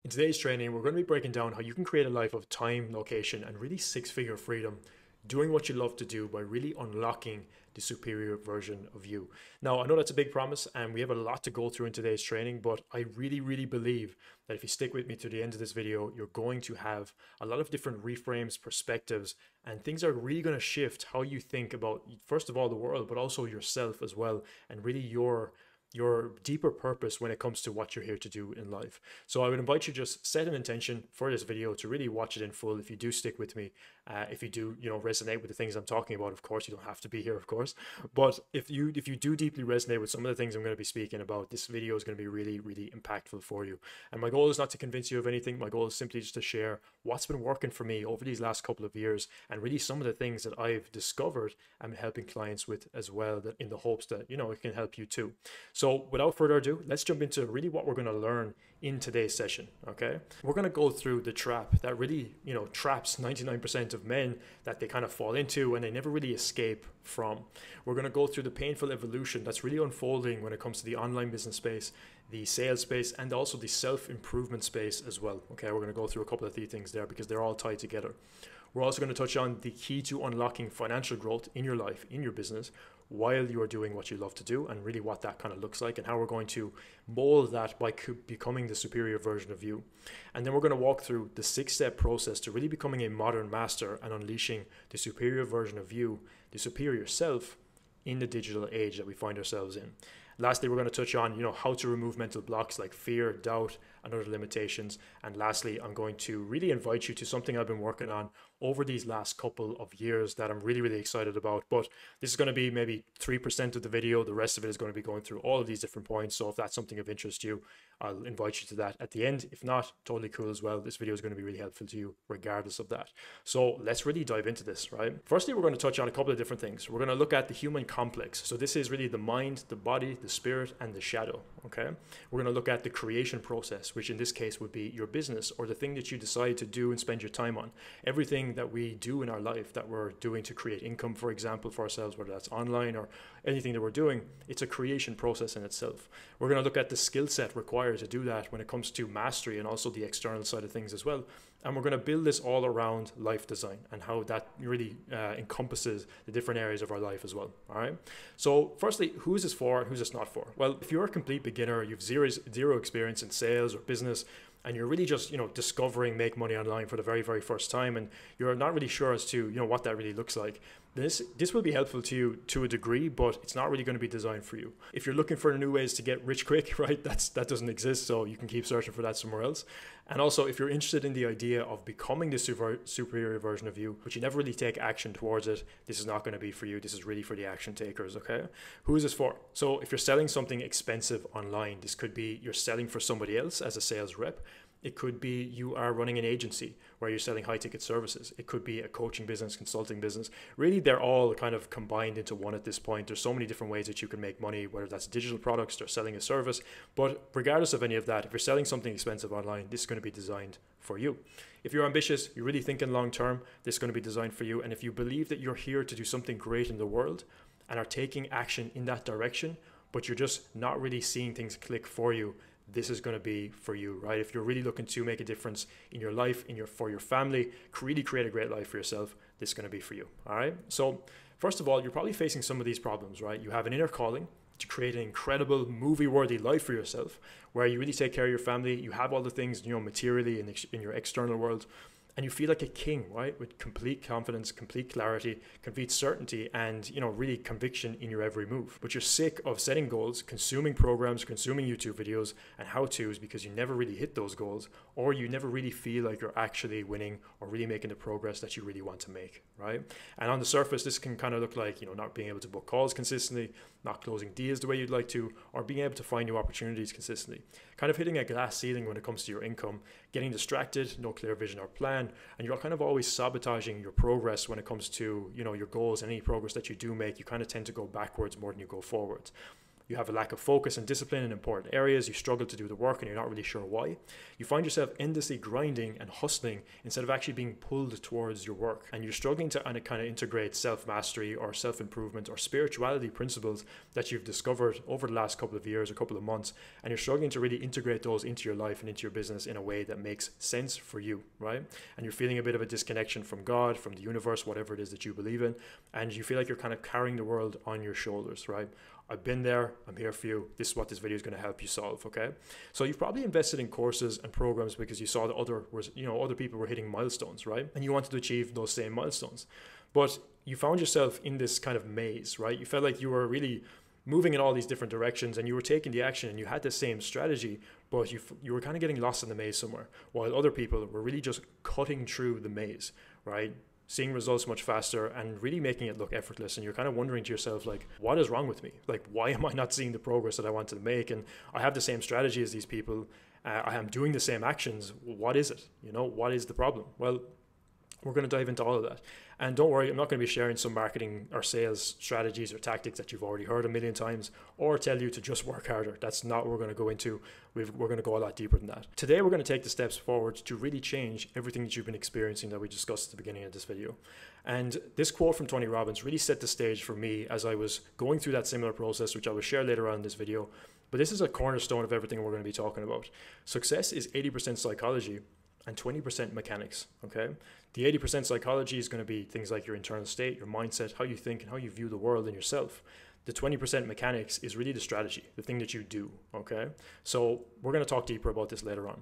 In today's training, we're going to be breaking down how you can create a life of time, location, and really six-figure freedom, doing what you love to do by really unlocking the superior version of you. Now, I know that's a big promise, and we have a lot to go through in today's training, but I really believe that if you stick with me to the end of this video, you're going to have a lot of different reframes, perspectives, and things are really going to shift how you think about, first of all, the world, but also yourself as well, and really your deeper purpose when it comes to what you're here to do in life. So I would invite you to just set an intention for this video to really watch it in full. If you do stick with me, if you do, resonate with the things I'm talking about, of course, you don't have to be here, of course. But if you do deeply resonate with some of the things I'm going to be speaking about, this video is going to be really impactful for you. And my goal is not to convince you of anything. My goal is simply just to share what's been working for me over these last couple of years, and really some of the things that I've discovered I'm helping clients with as well, that in the hopes that, it can help you too. So without further ado, let's jump into really what we're going to learn in today's session, okay? We're going to go through the trap that really, traps 99% of men that they kind of fall into and they never really escape from. We're going to go through the painful evolution that's really unfolding when it comes to the online business space, the sales space, and also the self-improvement space as well, okay? We're going to go through a couple of key things there because they're all tied together. We're also going to touch on the key to unlocking financial growth in your life, in your business, while you are doing what you love to do, and really what that kind of looks like and how we're going to mold that by becoming the superior version of you. And then we're going to walk through the 6-step process to really becoming a modern master and unleashing the superior version of you, the superior self, in the digital age that we find ourselves in. Lastly, we're going to touch on, how to remove mental blocks like fear, doubt, and other limitations. And lastly, I'm going to really invite you to something I've been working on over these last couple of years that I'm really excited about. But this is going to be maybe 3% of the video. The rest of it is going to be going through all of these different points. So if that's something of interest to you, I'll invite you to that at the end. If not, totally cool as well. This video is going to be really helpful to you regardless of that. So let's really dive into this, right? Firstly, we're going to touch on a couple of different things. We're going to look at the human complex. So this is really the mind, the body, the spirit, and the shadow, okay? We're going to look at the creation process, which in this case would be your business or the thing that you decide to do and spend your time on. Everything that we do in our life that we're doing to create income, for example, for ourselves, whether that's online or anything that we're doing, it's a creation process in itself. We're going to look at the skill set required to do that when it comes to mastery and also the external side of things as well. And we're going to build this all around life design and how that really encompasses the different areas of our life as well. All right. So firstly, who is this for and who's this not for? Well, if you're a complete beginner, you've zero experience in sales or business, and you're really just, discovering make money online for the very first time, and you're not really sure as to, what that really looks like, this will be helpful to you to a degree, but it's not really going to be designed for you. If you're looking for new ways to get rich quick, right, that doesn't exist, so you can keep searching for that somewhere else. And also, if you're interested in the idea of becoming the superior version of you, but you never really take action towards it, this is not going to be for you. This is really for the action takers, okay? Who is this for? So if you're selling something expensive online, this could be you're selling for somebody else as a sales rep. It could be you are running an agency where you're selling high-ticket services. It could be a coaching business, consulting business. Really, they're all kind of combined into one at this point. There's so many different ways that you can make money, whether that's digital products or selling a service. But regardless of any of that, if you're selling something expensive online, this is going to be designed for you. If you're ambitious, you're really thinking long-term, this is going to be designed for you. And if you believe that you're here to do something great in the world and are taking action in that direction, but you're just not really seeing things click for you, this is going to be for you, right? If you're really looking to make a difference in your life, for your family, really create a great life for yourself, this is going to be for you, all right? So first of all, you're probably facing some of these problems, right? You have an inner calling to create an incredible movie-worthy life for yourself, where you really take care of your family, you have all the things, materially in your external world, and you feel like a king, right? With complete confidence, complete clarity, complete certainty, and, really conviction in your every move. But you're sick of setting goals, consuming programs, consuming YouTube videos and how-tos because you never really hit those goals, or you never really feel like you're actually winning or really making the progress that you really want to make, right? And on the surface, this can kind of look like, not being able to book calls consistently, not closing deals the way you'd like to, or being able to find new opportunities consistently. Kind of hitting a glass ceiling when it comes to your income, getting distracted, no clear vision or plan, and you're kind of always sabotaging your progress when it comes to, your goals and any progress that you do make. You kind of tend to go backwards more than you go forwards. You have a lack of focus and discipline in important areas. You struggle to do the work and you're not really sure why. You find yourself endlessly grinding and hustling instead of actually being pulled towards your work. And you're struggling to kind of integrate self-mastery or self-improvement or spirituality principles that you've discovered over the last couple of years or couple of months. And you're struggling to really integrate those into your life and into your business in a way that makes sense for you, right? And you're feeling a bit of a disconnection from God, from the universe, whatever it is that you believe in. And you feel like you're kind of carrying the world on your shoulders, right? I've been there, I'm here for you. This is what this video is going to help you solve, okay? So you've probably invested in courses and programs because you saw that other people were hitting milestones, right? And you wanted to achieve those same milestones. But you found yourself in this kind of maze, right? You felt like you were really moving in all these different directions and you were taking the action and you had the same strategy, but you were kind of getting lost in the maze somewhere, while other people were really just cutting through the maze, right? Seeing results much faster and really making it look effortless. And you're kind of wondering to yourself, like, what is wrong with me? Like, why am I not seeing the progress that I wanted to make? And I have the same strategy as these people. I am doing the same actions. What is it? What is the problem? Well, we're going to dive into all of that. And don't worry, I'm not going to be sharing some marketing or sales strategies or tactics that you've already heard a million times or tell you to just work harder. That's not what we're going to go into. We're going to go a lot deeper than that. Today, we're going to take the steps forward to really change everything that you've been experiencing that we discussed at the beginning of this video. And this quote from Tony Robbins really set the stage for me as I was going through that similar process, which I will share later on in this video. But this is a cornerstone of everything we're going to be talking about. Success is 80% psychology and 20% mechanics, okay? The 80% psychology is going to be things like your internal state, your mindset, how you think, and how you view the world and yourself. The 20% mechanics is really the strategy, the thing that you do, okay? So we're going to talk deeper about this later on.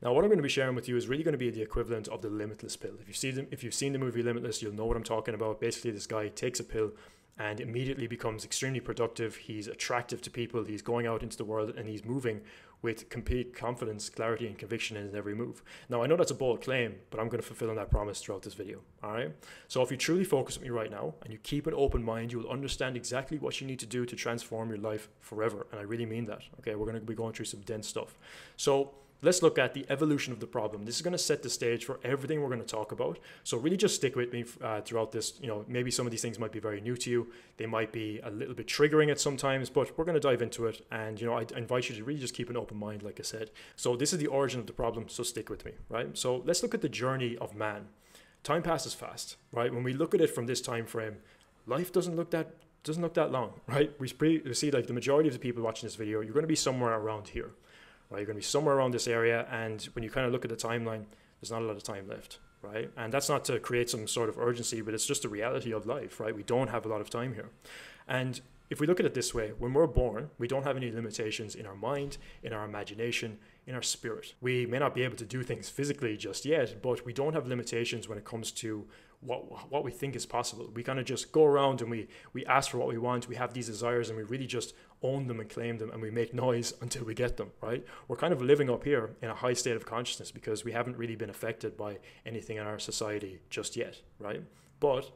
Now, what I'm going to be sharing with you is really going to be the equivalent of the limitless pill. If you've seen the movie Limitless, you'll know what I'm talking about. Basically, this guy takes a pill and immediately becomes extremely productive. He's attractive to people. He's going out into the world and he's moving with complete confidence, clarity, and conviction in his every move. Now, I know that's a bold claim, but I'm going to fulfill on that promise throughout this video, all right? So if you truly focus with me right now and you keep an open mind, you will understand exactly what you need to do to transform your life forever. And I really mean that, okay? We're going to be going through some dense stuff. So let's look at the evolution of the problem. This is going to set the stage for everything we're going to talk about. So really just stick with me throughout this. Maybe some of these things might be very new to you. They might be a little bit triggering at sometimes, but we're going to dive into it. And, I invite you to really just keep an open mind, like I said. So this is the origin of the problem, so stick with me, right? So let's look at the journey of man. Time passes fast, right? When we look at it from this time frame, life doesn't look that long, right? We see like the majority of the people watching this video, you're going to be somewhere around here. Right, you're going to be somewhere around this area, and when you kind of look at the timeline, there's not a lot of time left, right? And that's not to create some sort of urgency, but it's just the reality of life, right? We don't have a lot of time here. And if we look at it this way, when we're born, we don't have any limitations in our mind, in our imagination, in our spirit. We may not be able to do things physically just yet, but we don't have limitations when it comes to what we think is possible. We kind of just go around and we ask for what we want. We have these desires and we really just own them and claim them, and we make noise until we get them, right? We're kind of living up here in a high state of consciousness because we haven't really been affected by anything in our society just yet, right? But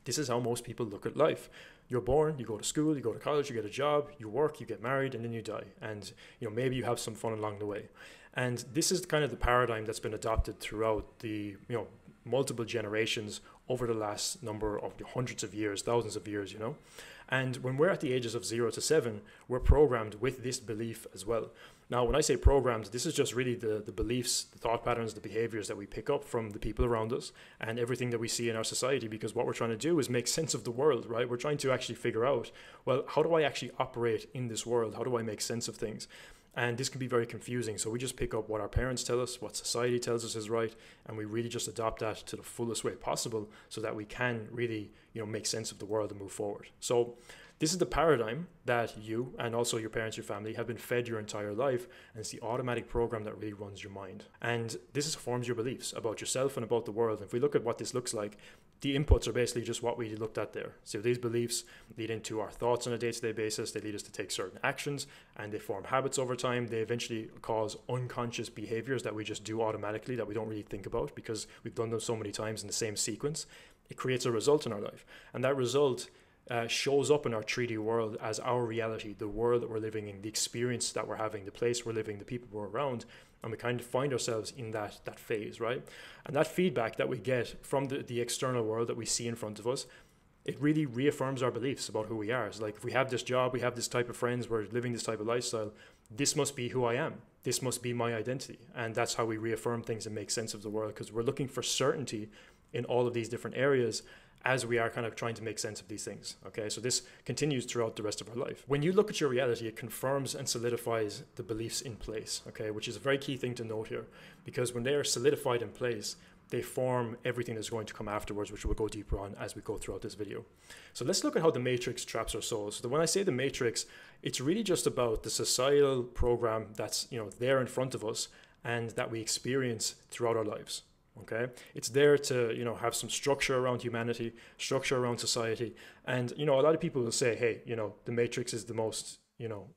this is how most people look at life. You're born, you go to school, you go to college, you get a job, you work, you get married, and then you die. And maybe you have some fun along the way. And this is kind of the paradigm that's been adopted throughout the multiple generations over the last number of hundreds of years, thousands of years, And when we're at the ages of 0 to 7, we're programmed with this belief as well. Now, when I say programmed, this is just really the beliefs, the thought patterns, the behaviors that we pick up from the people around us and everything that we see in our society, because what we're trying to do is make sense of the world, right? We're trying to actually figure out, well, how do I actually operate in this world? How do I make sense of things? And this can be very confusing. So we just pick up what our parents tell us, what society tells us is right, and we really just adopt that to the fullest way possible so that we can really, make sense of the world and move forward. So this is the paradigm that you and also your parents, your family have been fed your entire life, and it's the automatic program that really runs your mind. And this forms your beliefs about yourself and about the world. And if we look at what this looks like, the inputs are basically just what we looked at there. So these beliefs lead into our thoughts on a day-to-day basis. They lead us to take certain actions, and they form habits over time. They eventually cause unconscious behaviors that we just do automatically, that we don't really think about because we've done them so many times in the same sequence. It creates a result in our life, and that result shows up in our 3D world as our reality, the world that we're living in, the experience that we're having, the place we're living, the people we're around, and we kind of find ourselves in that phase, right? And that feedback that we get from the external world that we see in front of us it really reaffirms our beliefs about who we are. It's like, if we have this job, we have this type of friends, we're living this type of lifestyle, this must be who I am. This must be my identity. And that's how we reaffirm things and make sense of the world, because we're looking for certainty in all of these different areas as we are kind of trying to make sense of these things. Okay, so this continues throughout the rest of our life. When you look at your reality, it confirms and solidifies the beliefs in place, okay, which is a very key thing to note here, because when they are solidified in place, they form everything that's going to come afterwards, which we'll go deeper on as we go throughout this video. So let's look at how the matrix traps our souls. So when I say the matrix, it's really just about the societal program that's, there in front of us and that we experience throughout our lives. Okay, it's there to, have some structure around humanity, structure around society. And, a lot of people will say, hey, the matrix is the most,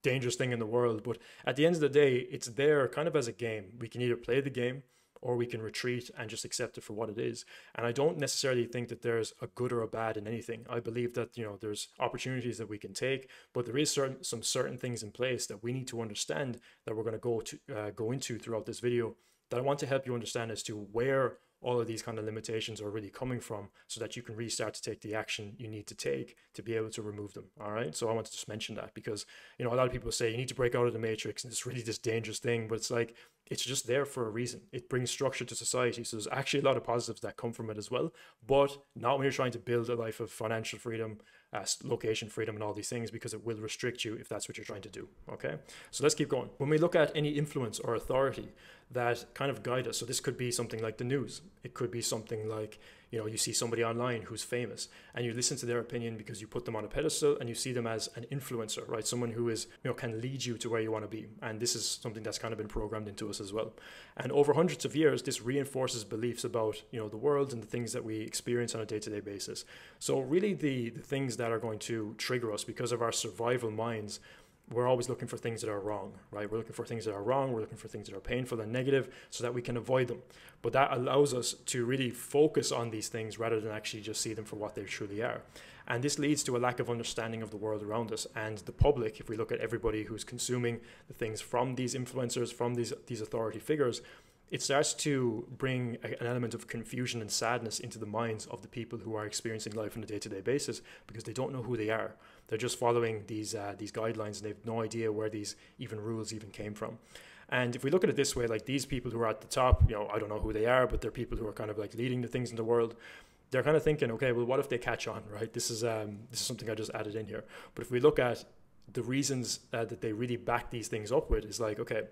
dangerous thing in the world. But at the end of the day, it's there kind of as a game. We can either play the game or we can retreat and just accept it for what it is. And I don't necessarily think that there's a good or a bad in anything. I believe that, there's opportunities that we can take, but there is some certain things in place that we need to understand that we're going to go into throughout this video, that I want to help you understand as to where all of these kind of limitations are really coming from, so that you can really start to take the action you need to take to be able to remove them. All right. So I want to just mention that, because, a lot of people say you need to break out of the matrix and it's really this dangerous thing, but it's like, it's just there for a reason. It brings structure to society. So there's actually a lot of positives that come from it as well, but not when you're trying to build a life of financial freedom, location freedom, and all these things, because it will restrict you if that's what you're trying to do. Okay. So let's keep going. When we look at any influence or authority that kind of guide us, so this could be something like the news. It could be something like, you see somebody online who's famous and you listen to their opinion because you put them on a pedestal and you see them as an influencer, right? Someone who is, can lead you to where you want to be. And this is something that's kind of been programmed into us as well. And over hundreds of years, this reinforces beliefs about, the world and the things that we experience on a day-to-day basis. So really the things that are going to trigger us, because of our survival minds, we're always looking for things that are wrong, right? We're looking for things that are wrong. We're looking for things that are painful and negative so that we can avoid them. But that allows us to really focus on these things rather than actually just see them for what they truly are. And this leads to a lack of understanding of the world around us. And the public, if we look at everybody who's consuming the things from these influencers, from these authority figures, it starts to bring an element of confusion and sadness into the minds of the people who are experiencing life on a day-to-day basis, because they don't know who they are. They're just following these guidelines, and they have no idea where these rules even came from. And if we look at it this way, like these people who are at the top, I don't know who they are, but they're people who are kind of like leading the things in the world. They're kind of thinking, okay, well, what if they catch on, right? This is something I just added in here. But if we look at the reasons that they really back these things up with, is like, okay,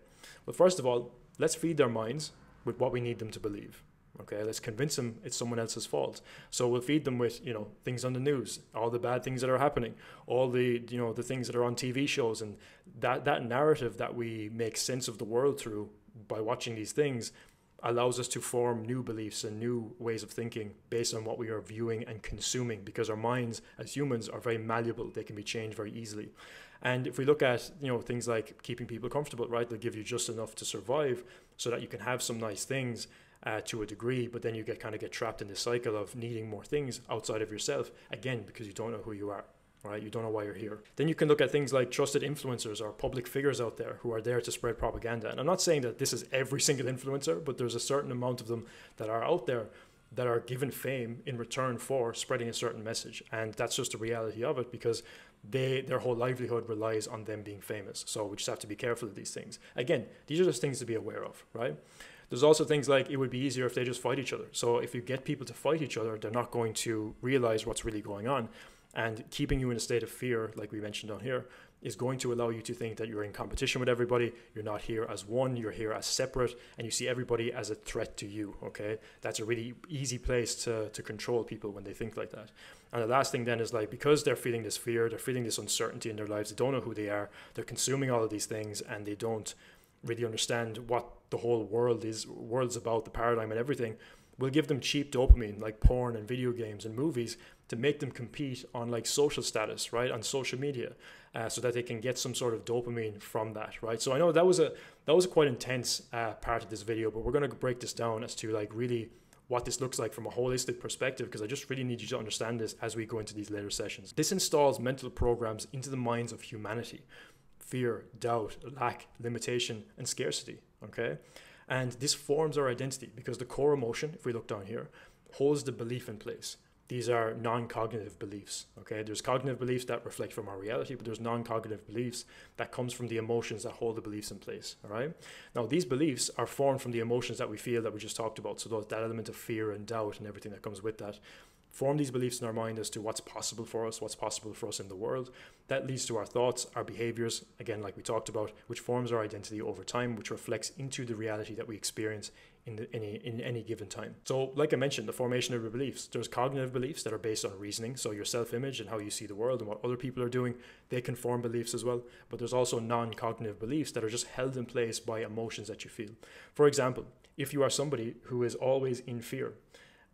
well, first of all, let's feed their minds with what we need them to believe. Okay, let's convince them it's someone else's fault. So we'll feed them with, things on the news, all the bad things that are happening, all the, the things that are on TV shows, and that narrative that we make sense of the world through by watching these things allows us to form new beliefs and new ways of thinking based on what we are viewing and consuming, because our minds as humans are very malleable. They can be changed very easily. And if we look at, things like keeping people comfortable, right, they'll give you just enough to survive so that you can have some nice things to a degree, but then you get trapped in this cycle of needing more things outside of yourself, again, because you don't know who you are, right? You don't know why you're here. Then you can look at things like trusted influencers or public figures out there who are there to spread propaganda. And I'm not saying that this is every single influencer, but there's a certain amount of them that are out there that are given fame in return for spreading a certain message. And that's just the reality of it, because their whole livelihood relies on them being famous. So we just have to be careful of these things. Again, these are just things to be aware of, right? There's also things like it would be easier if they just fight each other. So if you get people to fight each other, they're not going to realize what's really going on. And keeping you in a state of fear, like we mentioned on here, is going to allow you to think that you're in competition with everybody. You're not here as one, you're here as separate, and you see everybody as a threat to you, okay? That's a really easy place to control people when they think like that. And the last thing then is like, because they're feeling this fear, they're feeling this uncertainty in their lives, they don't know who they are, they're consuming all of these things, and they don't really understand what the whole world's about, the paradigm and everything. We'll give them cheap dopamine like porn and video games and movies to make them compete on like social status, right, on social media, so that they can get some sort of dopamine from that, right? So I know that was a quite intense part of this video, but we're going to break this down as to like really what this looks like from a holistic perspective, because I just really need you to understand this as we go into these later sessions. This installs mental programs into the minds of humanity: fear, doubt, lack, limitation, and scarcity, okay? And this forms our identity, because the core emotion, if we look down here, holds the belief in place. These are non-cognitive beliefs, okay? There's cognitive beliefs that reflect from our reality, but there's non-cognitive beliefs that comes from the emotions that hold the beliefs in place, all right? Now, these beliefs are formed from the emotions that we feel that we just talked about. So that element of fear and doubt and everything that comes with that. Form these beliefs in our mind as to what's possible for us, what's possible for us in the world. That leads to our thoughts, our behaviors, again, like we talked about, which forms our identity over time, which reflects into the reality that we experience in any given time. So like I mentioned, the formation of your beliefs, there's cognitive beliefs that are based on reasoning. So your self-image and how you see the world and what other people are doing, they can form beliefs as well. But there's also non-cognitive beliefs that are just held in place by emotions that you feel. For example, if you are somebody who is always in fear,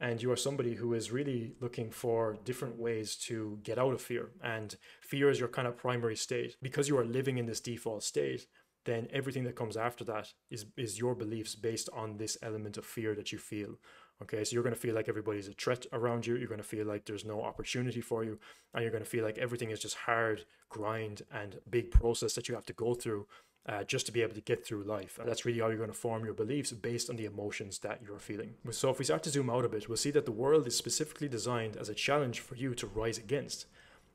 and you are somebody who is really looking for different ways to get out of fear, and fear is your kind of primary state, because you are living in this default state, then everything that comes after that is your beliefs based on this element of fear that you feel. Okay, so you're going to feel like everybody's a threat around you. You're going to feel like there's no opportunity for you, and you're going to feel like everything is just hard grind and big process that you have to go through just to be able to get through life. And that's really how you're going to form your beliefs based on the emotions that you're feeling. So if we start to zoom out a bit, we'll see that the world is specifically designed as a challenge for you to rise against.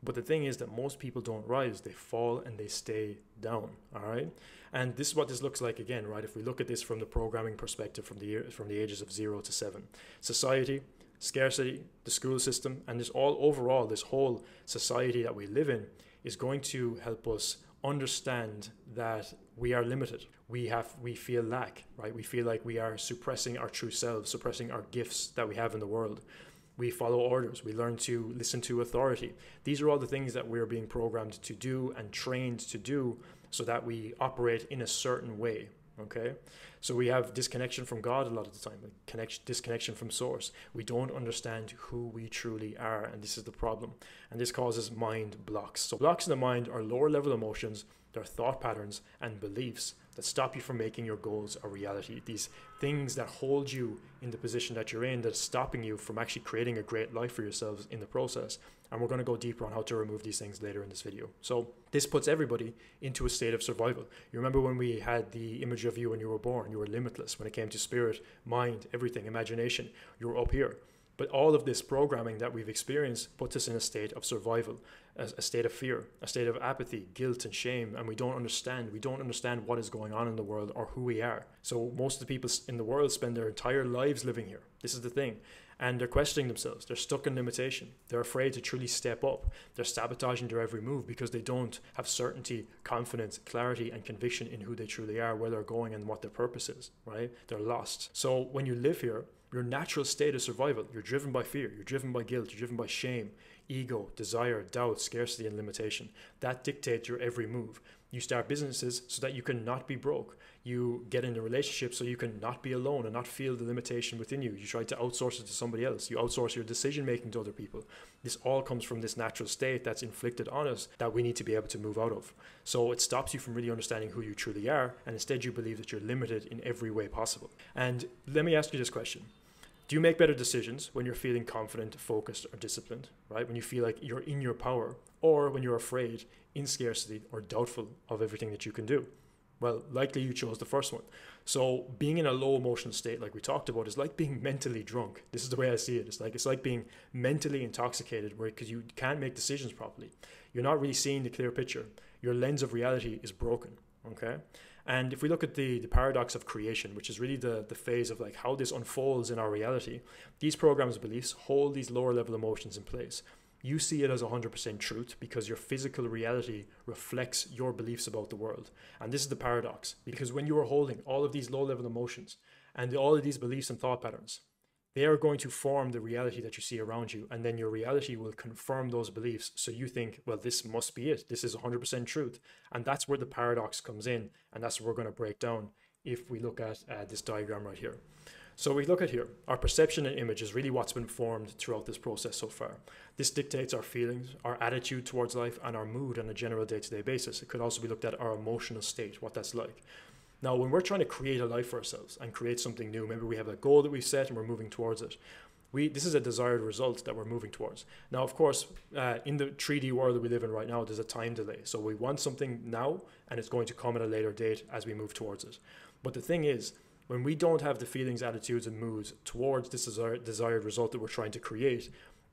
But the thing is that most people don't rise, they fall and they stay down, all right? And this is what this looks like again, right? If we look at this from the programming perspective from the ages of 0 to 7. Society, scarcity, the school system, and this whole society that we live in is going to help us understand that we are limited. We feel lack, right? We feel like we are suppressing our true selves, suppressing our gifts that we have in the world. We follow orders. We learn to listen to authority. These are all the things that we're being programmed to do and trained to do so that we operate in a certain way, okay? So we have disconnection from God a lot of the time, disconnection from source. We don't understand who we truly are, and this is the problem. And this causes mind blocks. So blocks in the mind are lower level emotions, they're thought patterns and beliefs that stop you from making your goals a reality. These things that hold you in the position that you're in, that's stopping you from actually creating a great life for yourselves in the process. And we're going to go deeper on how to remove these things later in this video. So this puts everybody into a state of survival. You remember when we had the image of you when you were born, you were limitless when it came to spirit, mind, everything, imagination, you were up here. But all of this programming that we've experienced puts us in a state of survival, a state of fear, a state of apathy, guilt, and shame. And we don't understand what is going on in the world or who we are. So most of the people in the world spend their entire lives living here. This is the thing. And they're questioning themselves. They're stuck in limitation. They're afraid to truly step up. They're sabotaging their every move because they don't have certainty, confidence, clarity, and conviction in who they truly are, where they're going, and what their purpose is, right? They're lost. So when you live here, your natural state of survival, you're driven by fear, you're driven by guilt, you're driven by shame, ego, desire, doubt, scarcity, and limitation. That dictates your every move. You start businesses so that you can not be broke. You get into relationships so you can not be alone and not feel the limitation within you. You try to outsource it to somebody else. You outsource your decision making to other people. This all comes from this natural state that's inflicted on us that we need to be able to move out of. So it stops you from really understanding who you truly are, and instead you believe that you're limited in every way possible. And let me ask you this question. Do you make better decisions when you're feeling confident, focused, or disciplined, right? When you feel like you're in your power, or when you're afraid, in scarcity, or doubtful of everything that you can do? Well, likely you chose the first one. So being in a low emotional state, like we talked about, is like being mentally drunk. This is the way I see it. It's like being mentally intoxicated, because you can't make decisions properly. You're not really seeing the clear picture. Your lens of reality is broken, okay? And if we look at the paradox of creation, which is really the phase of like how this unfolds in our reality, these programs, beliefs hold these lower level emotions in place. You see it as 100% truth because your physical reality reflects your beliefs about the world. And this is the paradox, because when you are holding all of these low level emotions and all of these beliefs and thought patterns, they are going to form the reality that you see around you. And then your reality will confirm those beliefs. So you think, well, this must be it. This is 100% truth. And that's where the paradox comes in. And that's what we're going to break down if we look at this diagram right here. So we look at here, our perception and image is really what's been formed throughout this process so far. This dictates our feelings, our attitude towards life, and our mood on a general day-to-day basis. It could also be looked at our emotional state, what that's like. Now, when we're trying to create a life for ourselves and create something new, maybe we have a goal that we've set and we're moving towards it. This is a desired result that we're moving towards. Now, of course, in the 3D world that we live in right now, there's a time delay. So we want something now and it's going to come at a later date as we move towards it. But the thing is, when we don't have the feelings, attitudes, and moods towards this desired result that we're trying to create,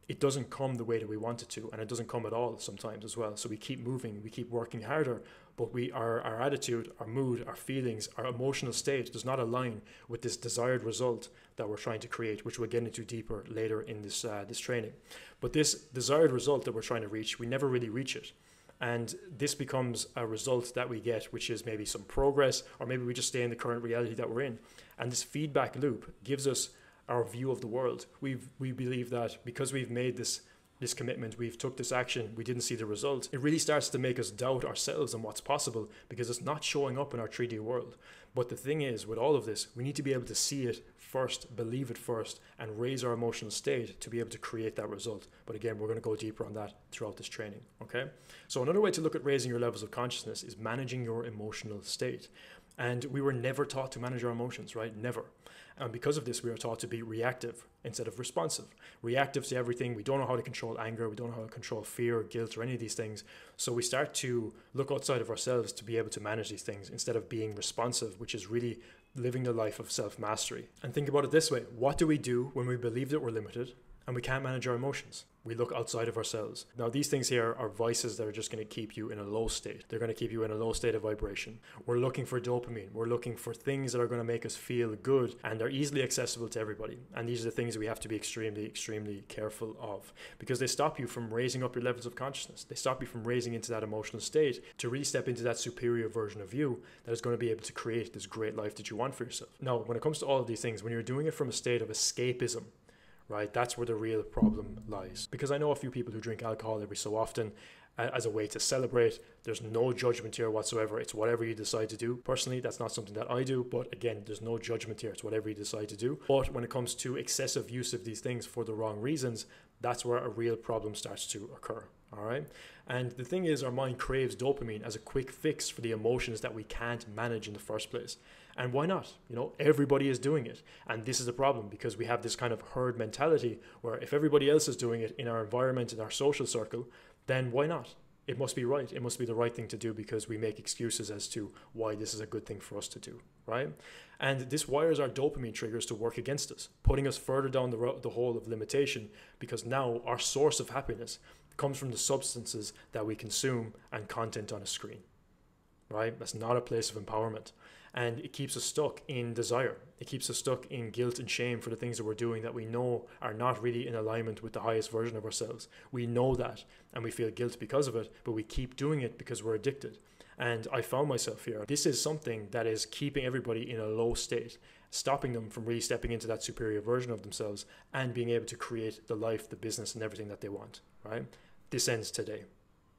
it doesn't come the way that we want it to, and it doesn't come at all sometimes as well. So we keep moving, we keep working harder, but our attitude, our mood, our feelings, our emotional state does not align with this desired result that we're trying to create, which we'll get into deeper later in this training. But this desired result that we're trying to reach, we never really reach it. And this becomes a result that we get, which is maybe some progress, or maybe we just stay in the current reality that we're in. And this feedback loop gives us our view of the world. We believe that because we've made this commitment, we've took this action, we didn't see the result, it really starts to make us doubt ourselves and what's possible, because it's not showing up in our 3D world. But the thing is, with all of this, we need to be able to see it first, believe it first, and raise our emotional state to be able to create that result. But again, we're going to go deeper on that throughout this training, okay? So another way to look at raising your levels of consciousness is managing your emotional state. And we were never taught to manage our emotions, right? Never. And because of this, we are taught to be reactive instead of responsive. Reactive to everything. We don't know how to control anger. We don't know how to control fear, guilt, or any of these things. So we start to look outside of ourselves to be able to manage these things instead of being responsive, which is really living the life of self-mastery. And think about it this way. What do we do when we believe that we're limited and we can't manage our emotions? We look outside of ourselves. Now, these things here are vices that are just going to keep you in a low state. They're going to keep you in a low state of vibration. We're looking for dopamine. We're looking for things that are going to make us feel good, and they're easily accessible to everybody. And these are the things we have to be extremely, extremely careful of, because they stop you from raising up your levels of consciousness. They stop you from raising into that emotional state to really step into that superior version of you that is going to be able to create this great life that you want for yourself. Now, when it comes to all of these things, when you're doing it from a state of escapism, right, that's where the real problem lies. Because I know a few people who drink alcohol every so often as a way to celebrate. There's no judgment here whatsoever. It's whatever you decide to do. Personally, that's not something that I do, but again, there's no judgment here. It's whatever you decide to do. But when it comes to excessive use of these things for the wrong reasons, that's where a real problem starts to occur. All right. And the thing is, our mind craves dopamine as a quick fix for the emotions that we can't manage in the first place. And why not? You know, everybody is doing it. And this is a problem because we have this kind of herd mentality where if everybody else is doing it in our environment, in our social circle, then why not? It must be right. It must be the right thing to do because we make excuses as to why this is a good thing for us to do, right? And this wires our dopamine triggers to work against us, putting us further down the hole of limitation, because now our source of happiness comes from the substances that we consume and content on a screen, right? That's not a place of empowerment. And it keeps us stuck in desire. It keeps us stuck in guilt and shame for the things that we're doing that we know are not really in alignment with the highest version of ourselves. We know that and we feel guilt because of it, but we keep doing it because we're addicted. And I found myself here. This is something that is keeping everybody in a low state, stopping them from really stepping into that superior version of themselves and being able to create the life, the business, and everything that they want, right? This ends today.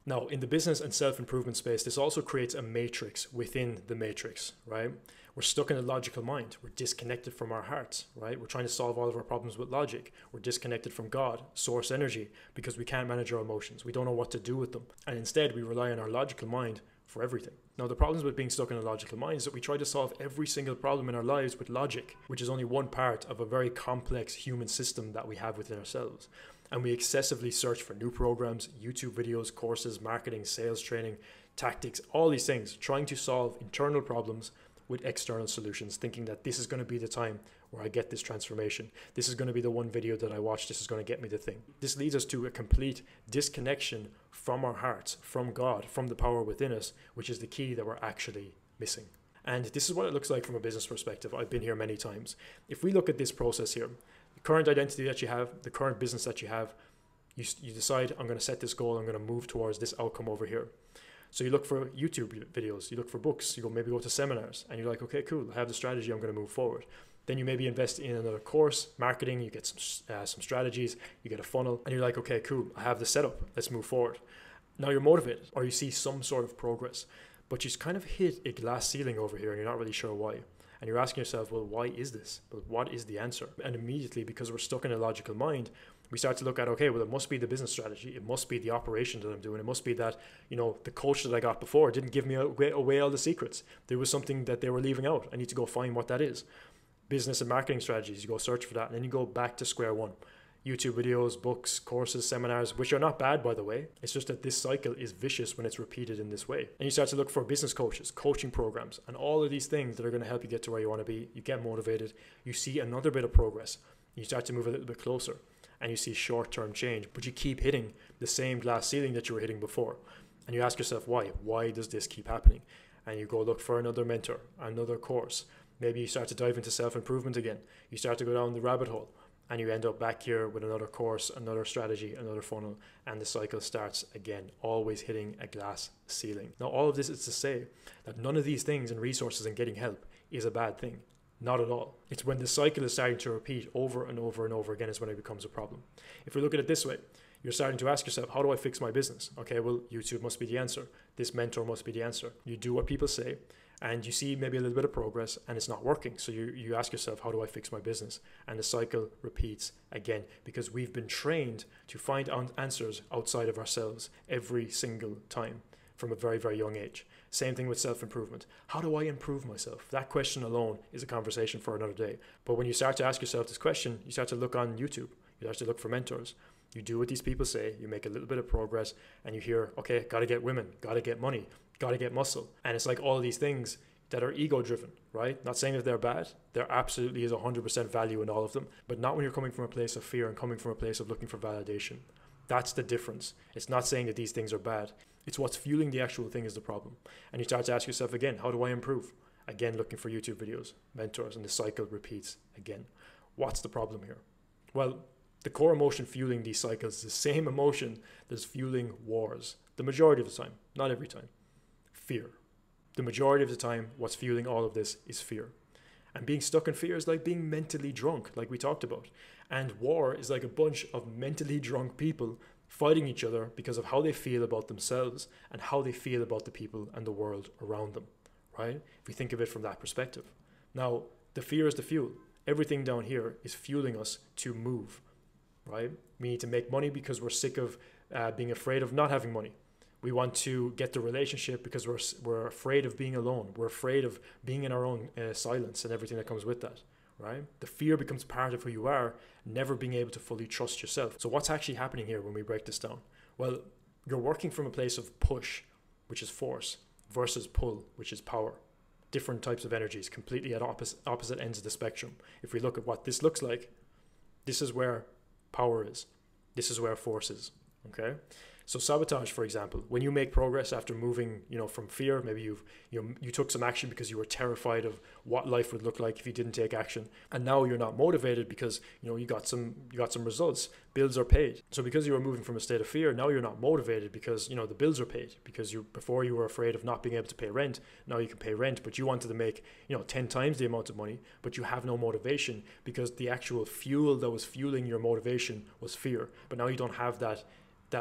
Now, in the business and self-improvement space, this also creates a matrix within the matrix, right? We're stuck in a logical mind. We're disconnected from our hearts, right? We're trying to solve all of our problems with logic. We're disconnected from God, source energy, because we can't manage our emotions. We don't know what to do with them. And instead, we rely on our logical mind for everything. Now, the problems with being stuck in a logical mind is that we try to solve every single problem in our lives with logic, which is only one part of a very complex human system that we have within ourselves. And we excessively search for new programs, YouTube videos, courses, marketing, sales training, tactics, all these things, trying to solve internal problems with external solutions, thinking that this is going to be the time where I get this transformation. This is going to be the one video that I watch. This is going to get me the thing. This leads us to a complete disconnection from our hearts, from God, from the power within us, which is the key that we're actually missing. And this is what it looks like from a business perspective. I've been here many times. If we look at this process here, the current identity that you have, the current business that you have, you decide, I'm going to set this goal, I'm going to move towards this outcome over here. So you look for YouTube videos, you look for books, you maybe go to seminars, and you're like, okay, cool, I have the strategy, I'm going to move forward. Then you maybe invest in another course, marketing, you get some strategies, you get a funnel, and you're like, okay, cool, I have the setup, let's move forward. Now you're motivated, or you see some sort of progress, but you kind of hit a glass ceiling over here, and you're not really sure why. And you're asking yourself, well, why is this? But what is the answer? And immediately, because we're stuck in a logical mind, we start to look at, okay, well, it must be the business strategy. It must be the operation that I'm doing. It must be that, you know, the coach that I got before didn't give me away all the secrets. There was something that they were leaving out. I need to go find what that is. Business and marketing strategies, you go search for that. And then you go back to square one. YouTube videos, books, courses, seminars, which are not bad, by the way. It's just that this cycle is vicious when it's repeated in this way. And you start to look for business coaches, coaching programs, and all of these things that are going to help you get to where you want to be. You get motivated. You see another bit of progress. You start to move a little bit closer. and you see short-term change, but you keep hitting the same glass ceiling that you were hitting before. And you ask yourself, why? Why does this keep happening? And you go look for another mentor, another course. Maybe you start to dive into self-improvement again. You start to go down the rabbit hole, and you end up back here with another course, another strategy, another funnel, and the cycle starts again, always hitting a glass ceiling. Now, all of this is to say that none of these things and resources and getting help is a bad thing. Not at all. It's when the cycle is starting to repeat over and over and over again is when it becomes a problem. If we look at it this way, you're starting to ask yourself, how do I fix my business? Okay, well, YouTube must be the answer. This mentor must be the answer. You do what people say, and you see maybe a little bit of progress, and it's not working. So you ask yourself, how do I fix my business? And the cycle repeats again, because we've been trained to find answers outside of ourselves every single time from a very, very young age. Same thing with self-improvement. How do I improve myself? That question alone is a conversation for another day. But when you start to ask yourself this question, you start to look on YouTube. You start to look for mentors. You do what these people say, you make a little bit of progress, and you hear, okay, got to get women, got to get money, got to get muscle. And it's like all these things that are ego driven, right? Not saying that they're bad. There absolutely is 100% value in all of them, but not when you're coming from a place of fear and coming from a place of looking for validation. That's the difference. It's not saying that these things are bad. It's what's fueling the actual thing is the problem. And you start to ask yourself again, how do I improve? Again, looking for YouTube videos, mentors, and the cycle repeats again. What's the problem here? Well, the core emotion fueling these cycles is the same emotion that's fueling wars. The majority of the time, not every time. Fear. The majority of the time, what's fueling all of this is fear. And being stuck in fear is like being mentally drunk, like we talked about. And war is like a bunch of mentally drunk people fighting each other because of how they feel about themselves and how they feel about the people and the world around them, right? If we think of it from that perspective. Now, the fear is the fuel. Everything down here is fueling us to move. Right? We need to make money because we're sick of being afraid of not having money. We want to get the relationship because we're afraid of being alone. We're afraid of being in our own silence and everything that comes with that. Right? The fear becomes part of who you are, never being able to fully trust yourself. So what's actually happening here when we break this down? Well, you're working from a place of push, which is force, versus pull, which is power. Different types of energies, completely at opposite ends of the spectrum. If we look at what this looks like, this is where power is. This is where force is. Okay. So sabotage, for example, when you make progress after moving, from fear, maybe you took some action because you were terrified of what life would look like if you didn't take action, and now you're not motivated because you got some results. Bills are paid. So because you were moving from a state of fear, now you're not motivated because the bills are paid. Because before you were afraid of not being able to pay rent, now you can pay rent, but you wanted to make 10 times the amount of money, but you have no motivation because the actual fuel that was fueling your motivation was fear. But now you don't have that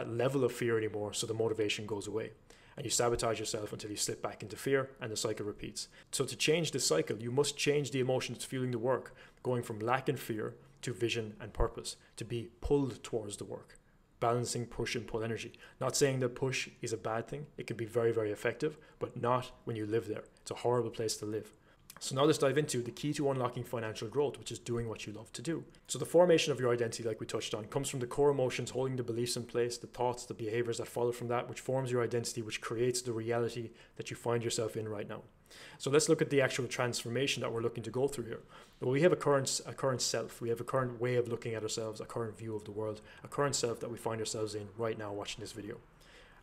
level of fear anymore, so the motivation goes away. And you sabotage yourself until you slip back into fear, and the cycle repeats. So to change this cycle, you must change the emotions fueling the work, going from lack and fear to vision and purpose, to be pulled towards the work. Balancing push and pull energy. Not saying that push is a bad thing. It can be very, very effective, but not when you live there. It's a horrible place to live. So now let's dive into the key to unlocking financial growth, which is doing what you love to do. So the formation of your identity, like we touched on, comes from the core emotions holding the beliefs in place, the thoughts, the behaviors that follow from that, which forms your identity, which creates the reality that you find yourself in right now. So let's look at the actual transformation that we're looking to go through here. Well, we have a current self. We have a current way of looking at ourselves, a current view of the world, a current self that we find ourselves in right now watching this video.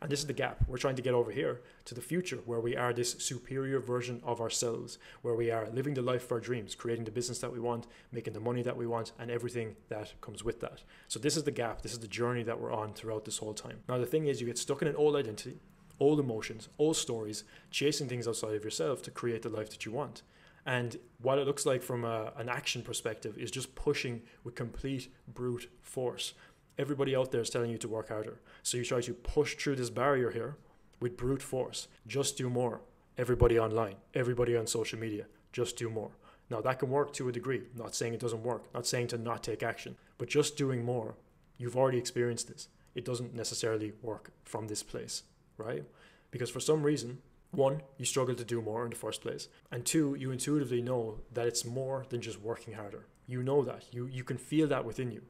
And this is the gap. We're trying to get over here to the future where we are this superior version of ourselves, where we are living the life of our dreams, creating the business that we want, making the money that we want, and everything that comes with that. So this is the gap. This is the journey that we're on throughout this whole time. Now, the thing is, you get stuck in an old identity, old emotions, old stories, chasing things outside of yourself to create the life that you want. And what it looks like from an action perspective is just pushing with complete brute force. Everybody out there is telling you to work harder. So you try to push through this barrier here with brute force. Just do more. Everybody online, everybody on social media, just do more. Now that can work to a degree. I'm not saying it doesn't work. Not saying to not take action. But just doing more, you've already experienced this. It doesn't necessarily work from this place, right? Because for some reason, one, you struggle to do more in the first place. And two, you intuitively know that it's more than just working harder. You know that. You can feel that within you.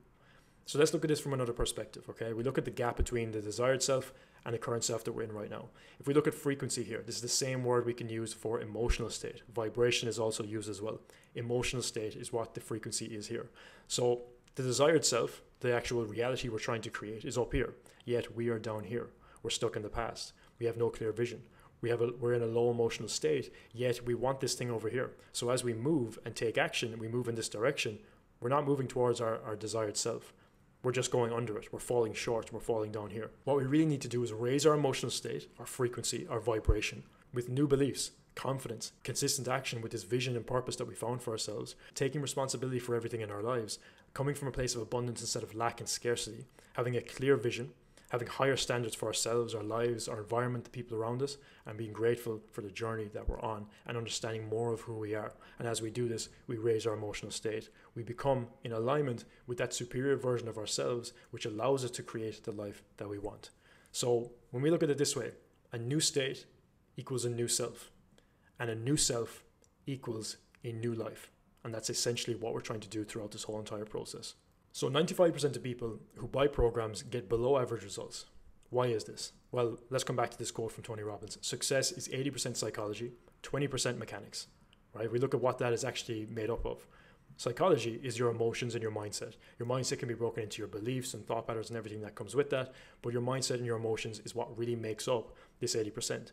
So let's look at this from another perspective, okay? We look at the gap between the desired self and the current self that we're in right now. If we look at frequency here, this is the same word we can use for emotional state. Vibration is also used as well. Emotional state is what the frequency is here. So the desired self The actual reality we're trying to create is up here, yet we are down here. We're stuck in the past. We have no clear vision. We're in a low emotional state, yet we want this thing over here. So as we move and take action and we move in this direction, we're not moving towards our desired self. We're just going under it. We're falling short. We're falling down here. What we really need to do is raise our emotional state, our frequency, our vibration with new beliefs, confidence, consistent action with this vision and purpose that we found for ourselves, taking responsibility for everything in our lives, coming from a place of abundance instead of lack and scarcity, having a clear vision, having higher standards for ourselves, our lives, our environment, the people around us, and being grateful for the journey that we're on and understanding more of who we are. And as we do this, we raise our emotional state. We become in alignment with that superior version of ourselves, which allows us to create the life that we want. So when we look at it this way, a new state equals a new self, and a new self equals a new life. And that's essentially what we're trying to do throughout this whole entire process. So 95% of people who buy programs get below average results. Why is this? Well, let's come back to this quote from Tony Robbins. Success is 80% psychology, 20% mechanics, right? We look at what that is actually made up of. Psychology is your emotions and your mindset. Your mindset can be broken into your beliefs and thought patterns and everything that comes with that, but your mindset and your emotions is what really makes up this 80%.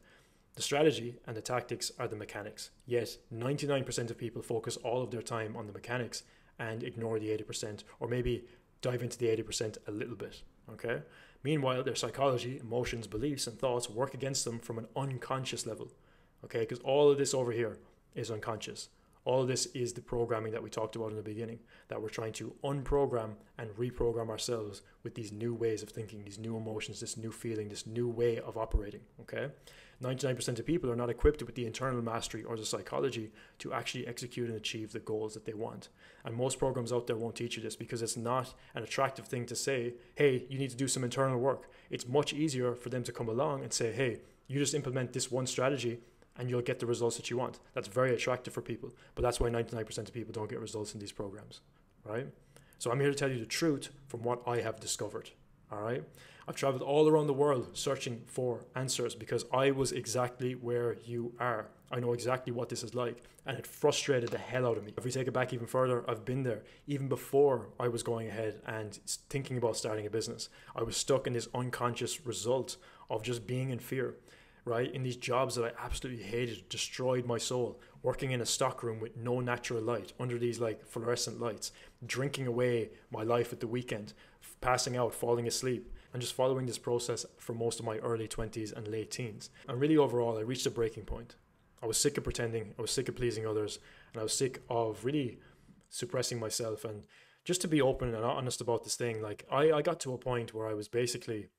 The strategy and the tactics are the mechanics, yet 99% of people focus all of their time on the mechanics and ignore the 80%, or maybe dive into the 80% a little bit, okay? Meanwhile, their psychology, emotions, beliefs, and thoughts work against them from an unconscious level, okay? Because all of this over here is unconscious. All of this is the programming that we talked about in the beginning, that we're trying to unprogram and reprogram ourselves with these new ways of thinking, these new emotions, this new feeling, this new way of operating, okay? 99% of people are not equipped with the internal mastery or the psychology to actually execute and achieve the goals that they want. And most programs out there won't teach you this because it's not an attractive thing to say, hey, you need to do some internal work. It's much easier for them to come along and say, hey, you just implement this one strategy and you'll get the results that you want. That's very attractive for people, but that's why 99% of people don't get results in these programs, right? So I'm here to tell you the truth from what I have discovered, all right? I've traveled all around the world searching for answers because I was exactly where you are. I know exactly what this is like, and it frustrated the hell out of me. If we take it back even further, I've been there even before I was going ahead and thinking about starting a business. I was stuck in this unconscious result of just being in fear, right? In these jobs that I absolutely hated, destroyed my soul, working in a stockroom with no natural light, under these like fluorescent lights, drinking away my life at the weekend, passing out, falling asleep, and just following this process for most of my early 20s and late teens. And really overall, I reached a breaking point. I was sick of pretending, I was sick of pleasing others, and I was sick of really suppressing myself. And just to be open and honest about this thing, like I got to a point where I was basically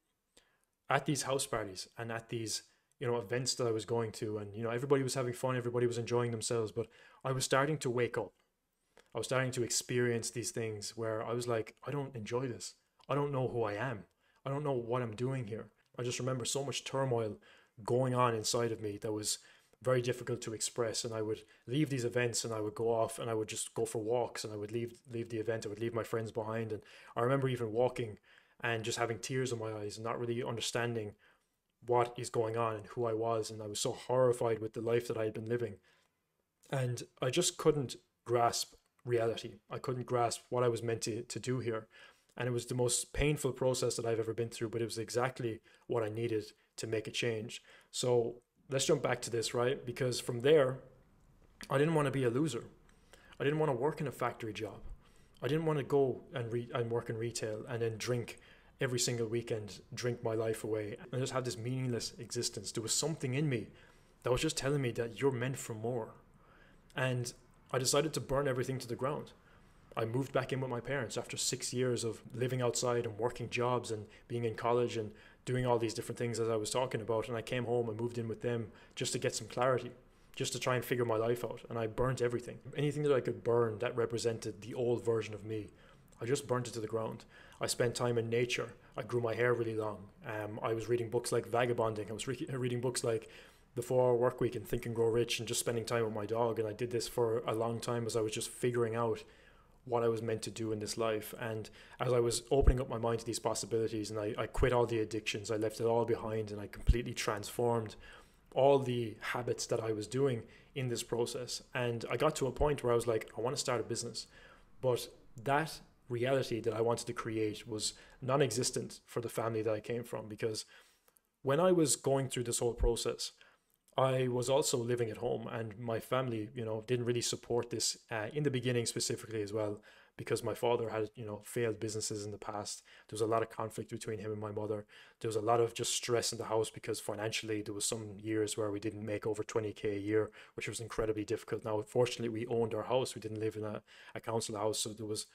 at these house parties and at these, events that I was going to, and, everybody was having fun, everybody was enjoying themselves, but I was starting to wake up. I was starting to experience these things where I was like, I don't enjoy this. I don't know who I am. I don't know what I'm doing here. I just remember so much turmoil going on inside of me that was very difficult to express. And I would leave these events and I would go off and I would just go for walks and I would leave the event. I would leave my friends behind. And I remember even walking and just having tears in my eyes and not really understanding what is going on and who I was. And I was so horrified with the life that I had been living. And I just couldn't grasp reality. I couldn't grasp what I was meant to do here. And it was the most painful process that I've ever been through, but it was exactly what I needed to make a change. So let's jump back to this, right? Because from there, I didn't want to be a loser. I didn't want to work in a factory job. I didn't want to go and work in retail and then drink every single weekend, drink my life away, and just have this meaningless existence. There was something in me that was just telling me that you're meant for more. And I decided to burn everything to the ground. I moved back in with my parents after 6 years of living outside and working jobs and being in college and doing all these different things as I was talking about. And I came home and moved in with them just to get some clarity, just to try and figure my life out. And I burnt everything. Anything that I could burn that represented the old version of me, I just burnt it to the ground. I spent time in nature. I grew my hair really long. I was reading books like Vagabonding. I was reading books like The 4-Hour Workweek and Think and Grow Rich and just spending time with my dog. And I did this for a long time as I was just figuring out what I was meant to do in this life. And as I was opening up my mind to these possibilities, and I quit all the addictions, I left it all behind, and I completely transformed all the habits that I was doing in this process. And I got to a point where I was like, I want to start a business. But that reality that I wanted to create was non-existent for the family that I came from, because when I was going through this whole process, I was also living at home, and my family, didn't really support this in the beginning specifically as well, because my father had, failed businesses in the past. There was a lot of conflict between him and my mother. There was a lot of just stress in the house because financially there was some years where we didn't make over 20K a year, which was incredibly difficult. Now, fortunately, we owned our house. We didn't live in a council house, so there was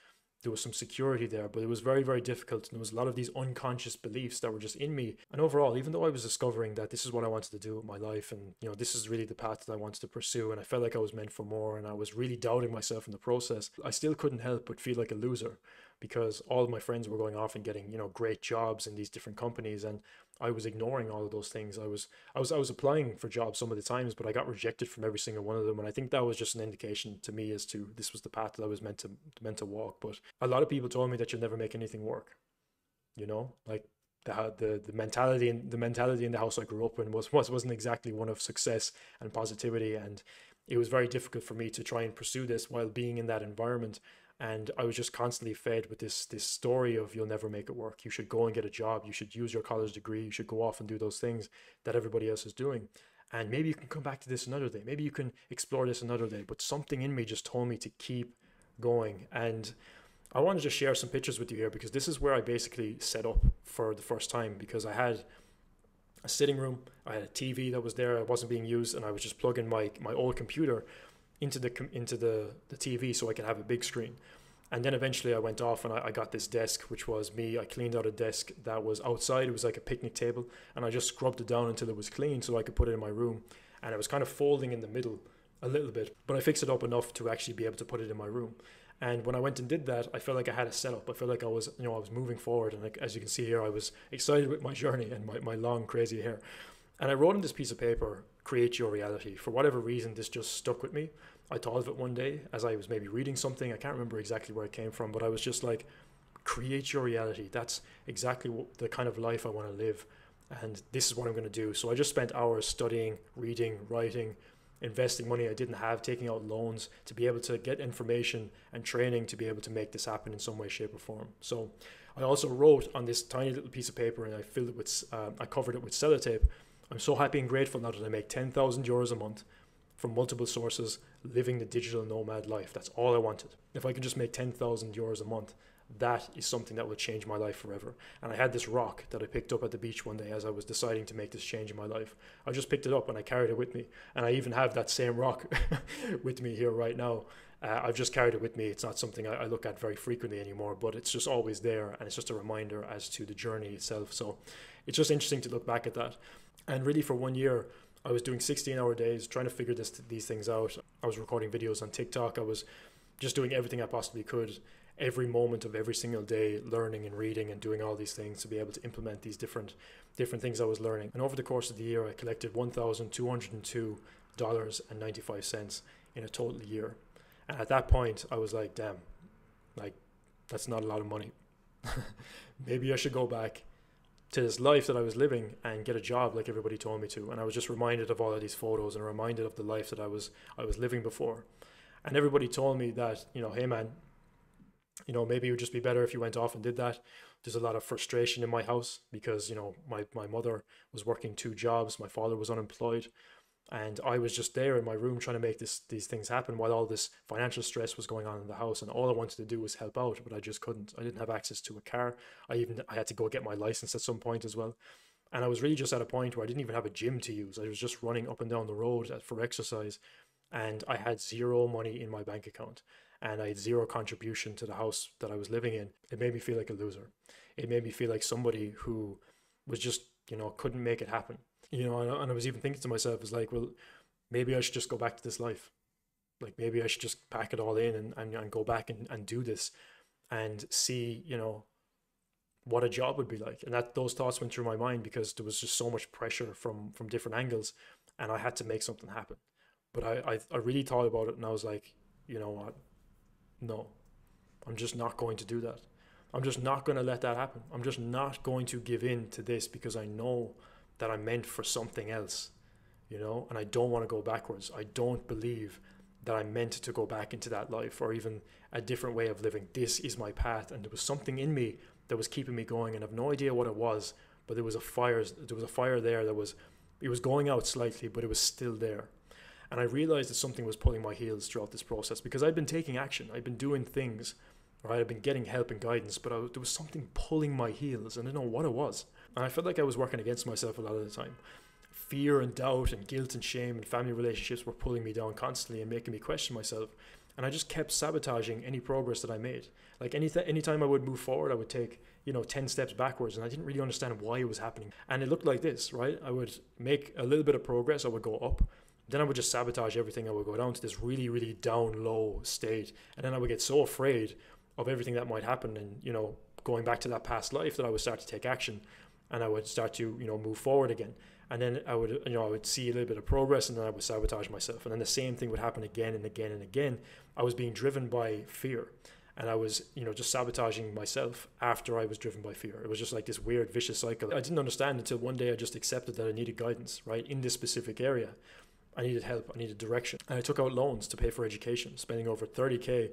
some security there, but it was very, very difficult. And there was a lot of these unconscious beliefs that were just in me. And overall, even though I was discovering that this is what I wanted to do with my life, and this is really the path that I wanted to pursue, and I felt like I was meant for more, and I was really doubting myself in the process, I still couldn't help but feel like a loser, because all of my friends were going off and getting, great jobs in these different companies, and I was ignoring all of those things. I was applying for jobs some of the times, but I got rejected from every single one of them. And I think that was just an indication to me as to this was the path that I was meant to walk. But a lot of people told me that you'll never make anything work. Like the mentality in the house I grew up in wasn't exactly one of success and positivity, and it was very difficult for me to try and pursue this while being in that environment. And I was just constantly fed with this story of you'll never make it work. You should go and get a job. You should use your college degree. You should go off and do those things that everybody else is doing. And maybe you can come back to this another day. Maybe you can explore this another day. But something in me just told me to keep going. And I want to just share some pictures with you here, because this is where I basically set up for the first time, because I had a sitting room. I had a TV that was there. It wasn't being used. And I was just plugging my old computer into the TV so I could have a big screen. And then eventually I went off and I got this desk, which was me. I cleaned out a desk that was outside. It was like a picnic table, and I just scrubbed it down until it was clean so I could put it in my room. And it was kind of folding in the middle a little bit, but I fixed it up enough to actually be able to put it in my room. And when I went and did that, I felt like I had a setup. I felt like I was moving forward. And like, as you can see here, I was excited with my journey and my long, crazy hair. And I wrote on this piece of paper, create your reality. For whatever reason, this just stuck with me. I thought of it one day as I was maybe reading something. I can't remember exactly where it came from, but I was just like, create your reality. That's exactly the kind of life I want to live. And this is what I'm going to do. So I just spent hours studying, reading, writing, investing money I didn't have, taking out loans to be able to get information and training to be able to make this happen in some way, shape, or form. So I also wrote on this tiny little piece of paper, and I filled it with, I covered it with sellotape. I'm so happy and grateful now that I make 10,000 euros a month from multiple sources, living the digital nomad life. That's all I wanted. If I could just make 10,000 euros a month, that is something that will change my life forever. And I had this rock that I picked up at the beach one day as I was deciding to make this change in my life. I just picked it up and I carried it with me. And I even have that same rock with me here right now. I've just carried it with me. It's not something I look at very frequently anymore, but it's just always there. And it's just a reminder as to the journey itself. So it's just interesting to look back at that. And really for 1 year, I was doing 16-hour days, trying to figure these things out. I was recording videos on TikTok. I was just doing everything I possibly could, every moment of every single day, learning and reading and doing all these things to be able to implement these different things I was learning. And over the course of the year, I collected $1,202.95 in a total year. And at that point, I was like, damn, like, that's not a lot of money. Maybe I should go back to this life that I was living and get a job like everybody told me to. And I was just reminded of all of these photos and reminded of the life that I was living before. And everybody told me that, hey man, maybe it would just be better if you went off and did that. There's a lot of frustration in my house because, my mother was working 2 jobs, my father was unemployed, and I was just there in my room trying to make these things happen while all this financial stress was going on in the house. And all I wanted to do was help out, but I just couldn't. I didn't have access to a car. I had to go get my license at some point as well. And I was really just at a point where I didn't even have a gym to use. I was just running up and down the road for exercise, and I had zero money in my bank account, and I had zero contribution to the house that I was living in. It made me feel like a loser. It made me feel like somebody who was just, couldn't make it happen. And I was even thinking to myself, it's like, well, maybe I should just go back to this life. Like, maybe I should just pack it all in and go back and do this and see, what a job would be like. And those thoughts went through my mind because there was just so much pressure from different angles, and I had to make something happen. But I really thought about it, and I was like, you know what? No, I'm just not going to do that. I'm just not going to let that happen. I'm just not going to give in to this because I know that I'm meant for something else, and I don't want to go backwards. I don't believe that I meant to go back into that life, or even a different way of living. This is my path. And there was something in me that was keeping me going, and I have no idea what it was, but there was a fire there that was, it was going out slightly, but it was still there. And I realized that something was pulling my heels throughout this process, because I'd been taking action, I'd been doing things, right? I'd been getting help and guidance, but there was something pulling my heels, and I didn't know what it was. And I felt like I was working against myself a lot of the time. Fear and doubt and guilt and shame and family relationships were pulling me down constantly and making me question myself. And I just kept sabotaging any progress that I made. Like anytime I would move forward, I would take, 10 steps backwards, and I didn't really understand why it was happening. And it looked like this, right? I would make a little bit of progress, I would go up, then I would just sabotage everything. I would go down to this really, really down low state. And then I would get so afraid of everything that might happen, and, going back to that past life, that I would start to take action, and I would start to, move forward again. And then I would see a little bit of progress, and then I would sabotage myself. And then the same thing would happen again and again and again. I was being driven by fear, and I was, just sabotaging myself after I was driven by fear. It was just like this weird vicious cycle. I didn't understand until one day I just accepted that I needed guidance, right? In this specific area. I needed help, I needed direction. And I took out loans to pay for education, spending over 30K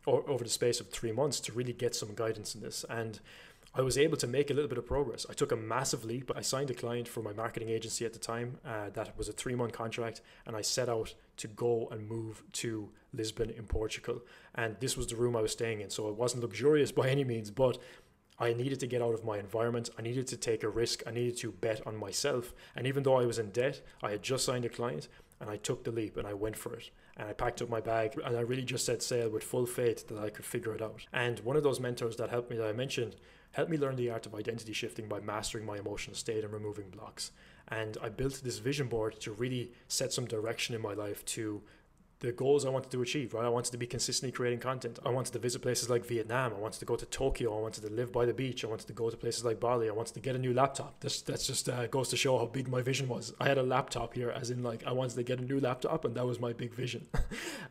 over the space of 3 months to really get some guidance in this. And I was able to make a little bit of progress. I took a massive leap. I signed a client for my marketing agency at the time. That was a 3-month contract, and I set out to go and move to Lisbon in Portugal. And this was the room I was staying in. So it wasn't luxurious by any means, but I needed to get out of my environment. I needed to take a risk. I needed to bet on myself. And even though I was in debt, I had just signed a client, and I took the leap and I went for it. And I packed up my bag, and I really just set sail with full faith that I could figure it out. And one of those mentors that helped me, that I mentioned, helped me learn the art of identity shifting by mastering my emotional state and removing blocks. And I built this vision board to really set some direction in my life to the goals I wanted to achieve, right? I wanted to be consistently creating content. I wanted to visit places like Vietnam. I wanted to go to Tokyo. I wanted to live by the beach. I wanted to go to places like Bali. I wanted to get a new laptop. That's just goes to show how big my vision was. I had a laptop here, as in like I wanted to get a new laptop, and that was my big vision.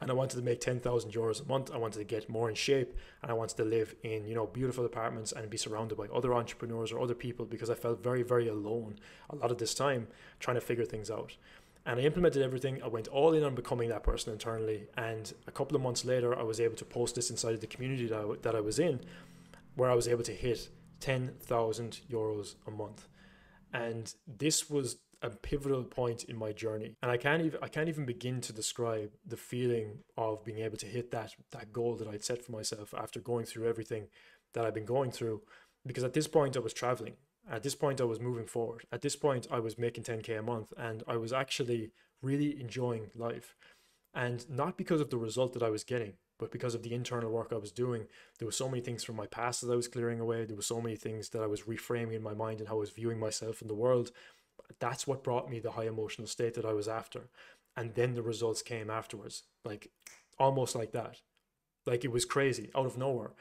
And I wanted to make 10,000 euros a month. I wanted to get more in shape, and I wanted to live in, beautiful apartments and be surrounded by other entrepreneurs or other people, because I felt very, very alone a lot of this time trying to figure things out. And I implemented everything. I went all in on becoming that person internally. And a couple of months later, I was able to post this inside of the community that I was in, where I was able to hit 10,000 euros a month. And this was a pivotal point in my journey. And I can't even begin to describe the feeling of being able to hit that goal that I'd set for myself after going through everything that I've been going through. Because at this point, I was traveling. At this point, I was moving forward. At this point, I was making 10K a month, and I was actually really enjoying life. And not because of the result that I was getting, but because of the internal work I was doing. There were so many things from my past that I was clearing away. There were so many things that I was reframing in my mind and how I was viewing myself in the world. That's what brought me the high emotional state that I was after. And then the results came afterwards, like almost like that. Like it was crazy, out of nowhere.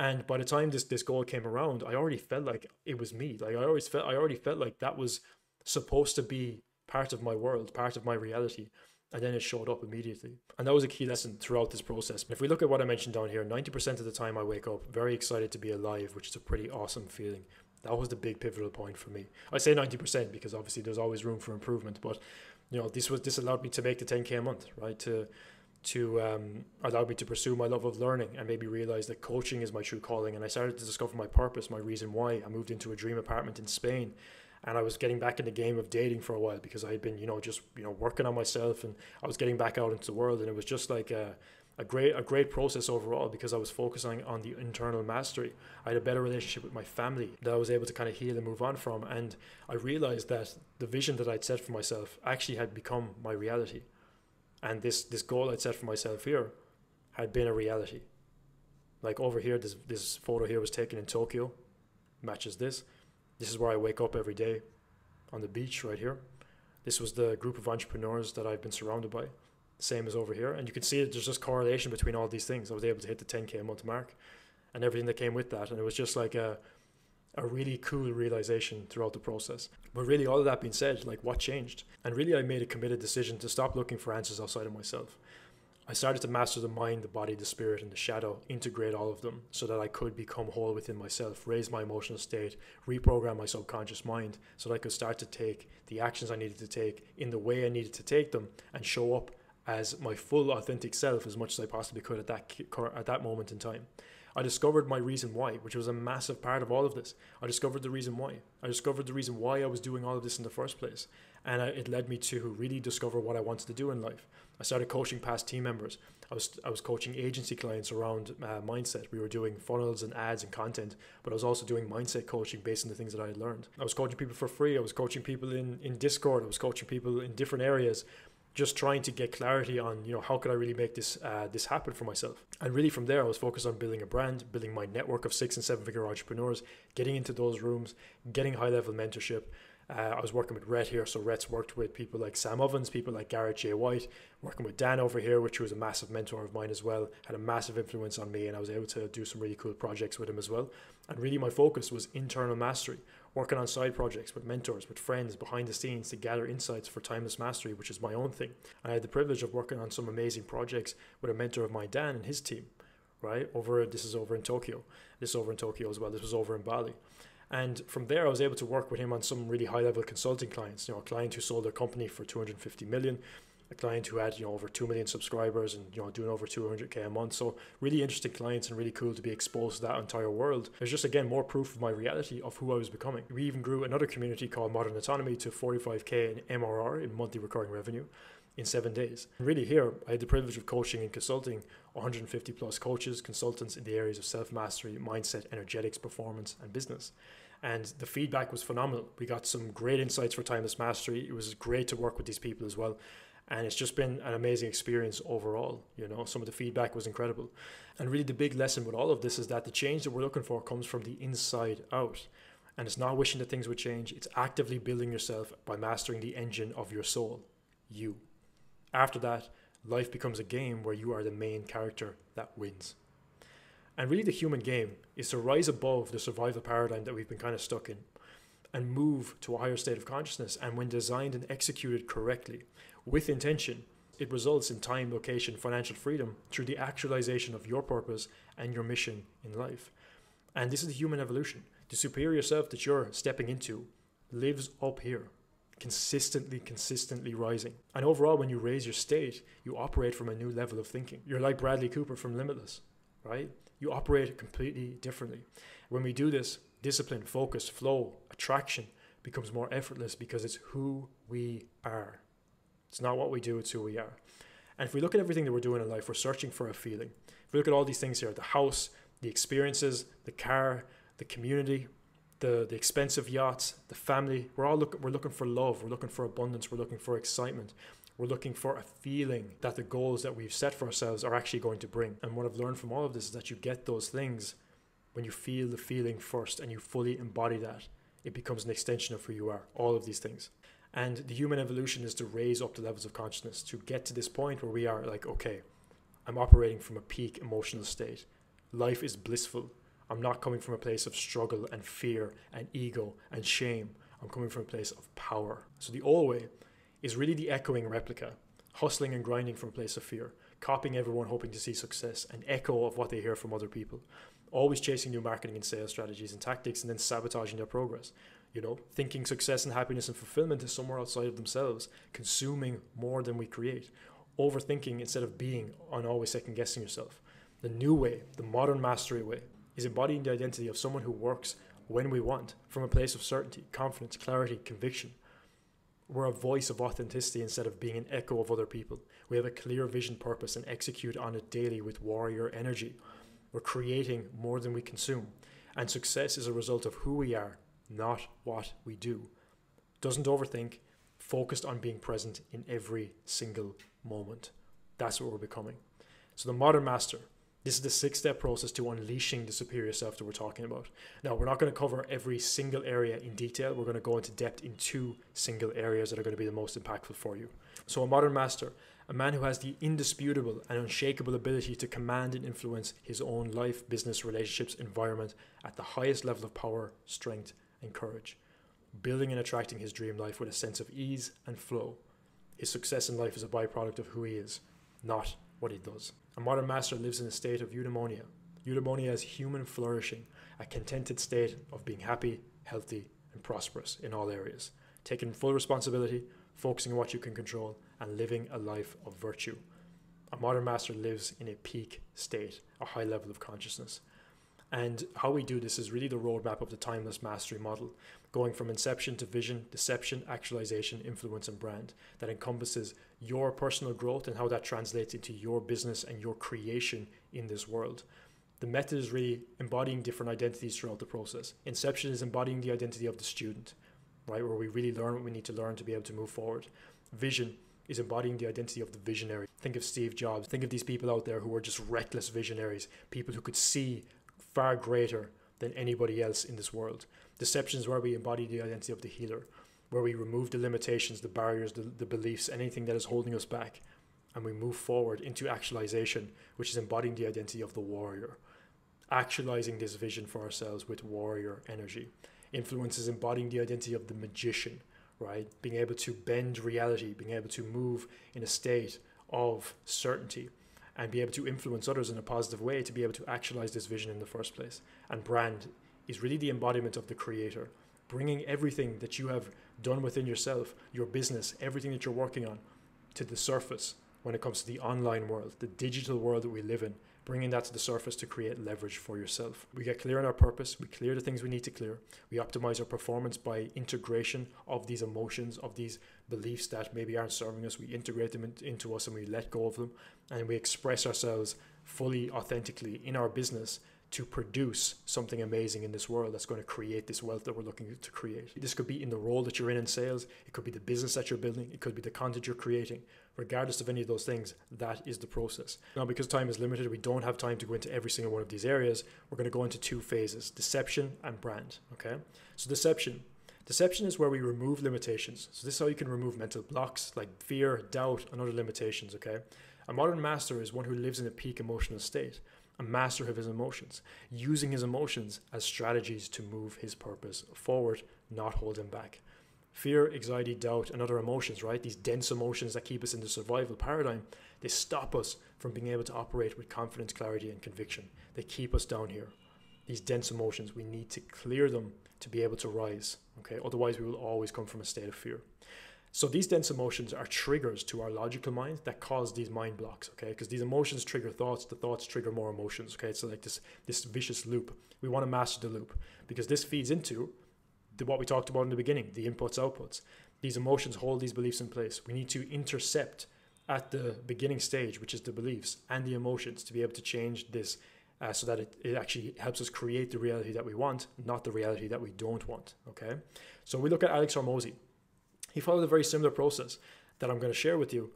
And by the time this goal came around, I already felt like it was me. Like I already felt like that was supposed to be part of my world, part of my reality. And then it showed up immediately. And that was a key lesson throughout this process. If we look at what I mentioned down here, 90% of the time I wake up very excited to be alive, which is a pretty awesome feeling. That was the big pivotal point for me. I say 90% because obviously there's always room for improvement. But this allowed me to make the 10K a month, right? To allow me to pursue my love of learning and maybe realize that coaching is my true calling. And I started to discover my purpose, my reason why. I moved into a dream apartment in Spain, and I was getting back in the game of dating for a while because I had been, working on myself, and I was getting back out into the world. And it was just like a great process overall, because I was focusing on the internal mastery. I had a better relationship with my family that I was able to kind of heal and move on from. And I realized that the vision that I'd set for myself actually had become my reality. And this goal I'd set for myself here had been a reality. Like over here, this photo here was taken in Tokyo, matches this. This is where I wake up every day on the beach right here. This was the group of entrepreneurs that I've been surrounded by, same as over here. And you can see that there's just correlation between all these things. I was able to hit the 10K a month mark and everything that came with that. And it was just like a really cool realization throughout the process. But really, all of that being said, like, what changed? And really, I made a committed decision to stop looking for answers outside of myself. I started to master the mind, the body, the spirit, and the shadow, integrate all of them so that I could become whole within myself, raise my emotional state, reprogram my subconscious mind so that I could start to take the actions I needed to take in the way I needed to take them and show up as my full authentic self as much as I possibly could at that moment in time. I discovered my reason why, which was a massive part of all of this. I discovered the reason why. I discovered the reason why I was doing all of this in the first place. And it led me to really discover what I wanted to do in life. I started coaching past team members. I was coaching agency clients around mindset. We were doing funnels and ads and content, but I was also doing mindset coaching based on the things that I had learned. I was coaching people for free. I was coaching people in Discord. I was coaching people in different areas, just trying to get clarity on, how could I really make this happen for myself? And really from there, I was focused on building a brand, building my network of 6 and 7 figure entrepreneurs, getting into those rooms, getting high level mentorship. I was working with Rhett here, so Rhett's worked with people like Sam Ovens, people like Garrett J. White, working with Dan over here, which was a massive mentor of mine as well, had a massive influence on me, and I was able to do some really cool projects with him as well. And really my focus was internal mastery, working on side projects with mentors, with friends behind the scenes to gather insights for timeless mastery, which is my own thing. And I had the privilege of working on some amazing projects with a mentor of mine, Dan, and his team, right? This is over in Tokyo. This is over in Tokyo as well. This was over in Bali. And from there, I was able to work with him on some really high-level consulting clients. A client who sold their company for 250 million, a client who had over 2 million subscribers and doing over 200k a month. So really interesting clients and really cool to be exposed to that entire world. There's just again more proof of my reality of who I was becoming. We even grew another community called Modern Autonomy to 45k in MRR, in monthly recurring revenue, in 7 days. And really here, I had the privilege of coaching and consulting 150 plus coaches, consultants in the areas of self-mastery, mindset, energetics, performance, and business. And the feedback was phenomenal. We got some great insights for timeless mastery. It was great to work with these people as well. And it's just been an amazing experience overall. Some of the feedback was incredible. And really the big lesson with all of this is that the change that we're looking for comes from the inside out. And it's not wishing that things would change. It's actively building yourself by mastering the engine of your soul, you. After that, life becomes a game where you are the main character that wins. And really the human game is to rise above the survival paradigm that we've been kind of stuck in and move to a higher state of consciousness. And when designed and executed correctly, with intention, it results in time, location, financial freedom through the actualization of your purpose and your mission in life. And this is the human evolution. The superior self that you're stepping into lives up here, consistently rising. And overall, when you raise your state, you operate from a new level of thinking. You're like Bradley Cooper from Limitless, right? You operate completely differently. When we do this, discipline, focus, flow, attraction becomes more effortless because it's who we are. It's not what we do, it's who we are. And if we look at everything that we're doing in life, we're searching for a feeling. If we look at all these things here, the house, the experiences, the car, the community, the expensive yachts, the family, we're looking for love, we're looking for abundance, we're looking for excitement. We're looking for a feeling that the goals that we've set for ourselves are actually going to bring. And what I've learned from all of this is that you get those things when you feel the feeling first and you fully embody that. It becomes an extension of who you are, all of these things. And the human evolution is to raise up the levels of consciousness, to get to this point where we are like, okay, I'm operating from a peak emotional state. Life is blissful. I'm not coming from a place of struggle and fear and ego and shame. I'm coming from a place of power. So the old way is really the echoing replica, hustling and grinding from a place of fear, copying everyone hoping to see success, an echo of what they hear from other people, always chasing new marketing and sales strategies and tactics and then sabotaging their progress. Thinking success and happiness and fulfillment is somewhere outside of themselves, consuming more than we create, overthinking instead of being, and always second guessing yourself. The new way, the modern mastery way, is embodying the identity of someone who works when we want, from a place of certainty, confidence, clarity, conviction. We're a voice of authenticity instead of being an echo of other people. We have a clear vision, purpose, and execute on it daily with warrior energy. We're creating more than we consume. And success is a result of who we are, not what we do. Doesn't overthink, focused on being present in every single moment. That's what we're becoming. So the modern master, this is the 6-step process to unleashing the superior self that we're talking about. Now, we're not going to cover every single area in detail. We're going to go into depth in 2 single areas that are going to be the most impactful for you. So a modern master, a man who has the indisputable and unshakable ability to command and influence his own life, business, relationships, environment at the highest level of power, strength, and courage, building and attracting his dream life with a sense of ease and flow. His success in life is a byproduct of who he is, not what he does. A modern master lives in a state of eudaimonia. Eudaimonia is human flourishing, a contented state of being happy, healthy, and prosperous in all areas, taking full responsibility, focusing on what you can control, and living a life of virtue. A modern master lives in a peak state, a high level of consciousness. And how we do this is really the roadmap of the timeless mastery model, going from inception to vision, deception, actualization, influence, and brand, that encompasses your personal growth and how that translates into your business and your creation in this world. The method is really embodying different identities throughout the process. Inception is embodying the identity of the student, right, where we really learn what we need to learn to be able to move forward. Vision is embodying the identity of the visionary. Think of Steve Jobs. Think of these people out there who were just reckless visionaries, people who could see far greater than anybody else in this world. Deception is where we embody the identity of the healer, where we remove the limitations, the barriers, the beliefs, anything that is holding us back, and we move forward into actualization, which is embodying the identity of the warrior, actualizing this vision for ourselves with warrior energy. Influence is embodying the identity of the magician, right? Being able to bend reality, being able to move in a state of certainty, and be able to influence others in a positive way to be able to actualize this vision in the first place. And brand is really the embodiment of the creator, bringing everything that you have done within yourself, your business, everything that you're working on, to the surface when it comes to the online world, the digital world that we live in, bringing that to the surface to create leverage for yourself. We get clear on our purpose, we clear the things we need to clear, we optimize our performance by integration of these emotions, of these beliefs that maybe aren't serving us, we integrate them into us and we let go of them, and we express ourselves fully, authentically in our business to produce something amazing in this world that's going to create this wealth that we're looking to create. This could be in the role that you're in sales, it could be the business that you're building, it could be the content you're creating. Regardless of any of those things, that is the process. Now, because time is limited, we don't have time to go into every single one of these areas. We're going to go into two phases, deception and brand, okay? So deception is where we remove limitations. So this is how you can remove mental blocks like fear, doubt, and other limitations, okay? A modern master is one who lives in a peak emotional state, a master of his emotions, using his emotions as strategies to move his purpose forward, not hold him back. Fear, anxiety, doubt, and other emotions, right? These dense emotions that keep us in the survival paradigm, they stop us from being able to operate with confidence, clarity, and conviction. They keep us down here. These dense emotions, we need to clear them to be able to rise, okay? Otherwise, we will always come from a state of fear. So these dense emotions are triggers to our logical mind that cause these mind blocks, okay? Because these emotions trigger thoughts, the thoughts trigger more emotions, okay? So like this vicious loop. We want to master the loop because this feeds into what we talked about in the beginning, the inputs, outputs. These emotions hold these beliefs in place. We need to intercept at the beginning stage, which is the beliefs and the emotions, to be able to change this so that it actually helps us create the reality that we want, not the reality that we don't want, okay? So we look at Alex Hormozi. He followed a very similar process that I'm going to share with you.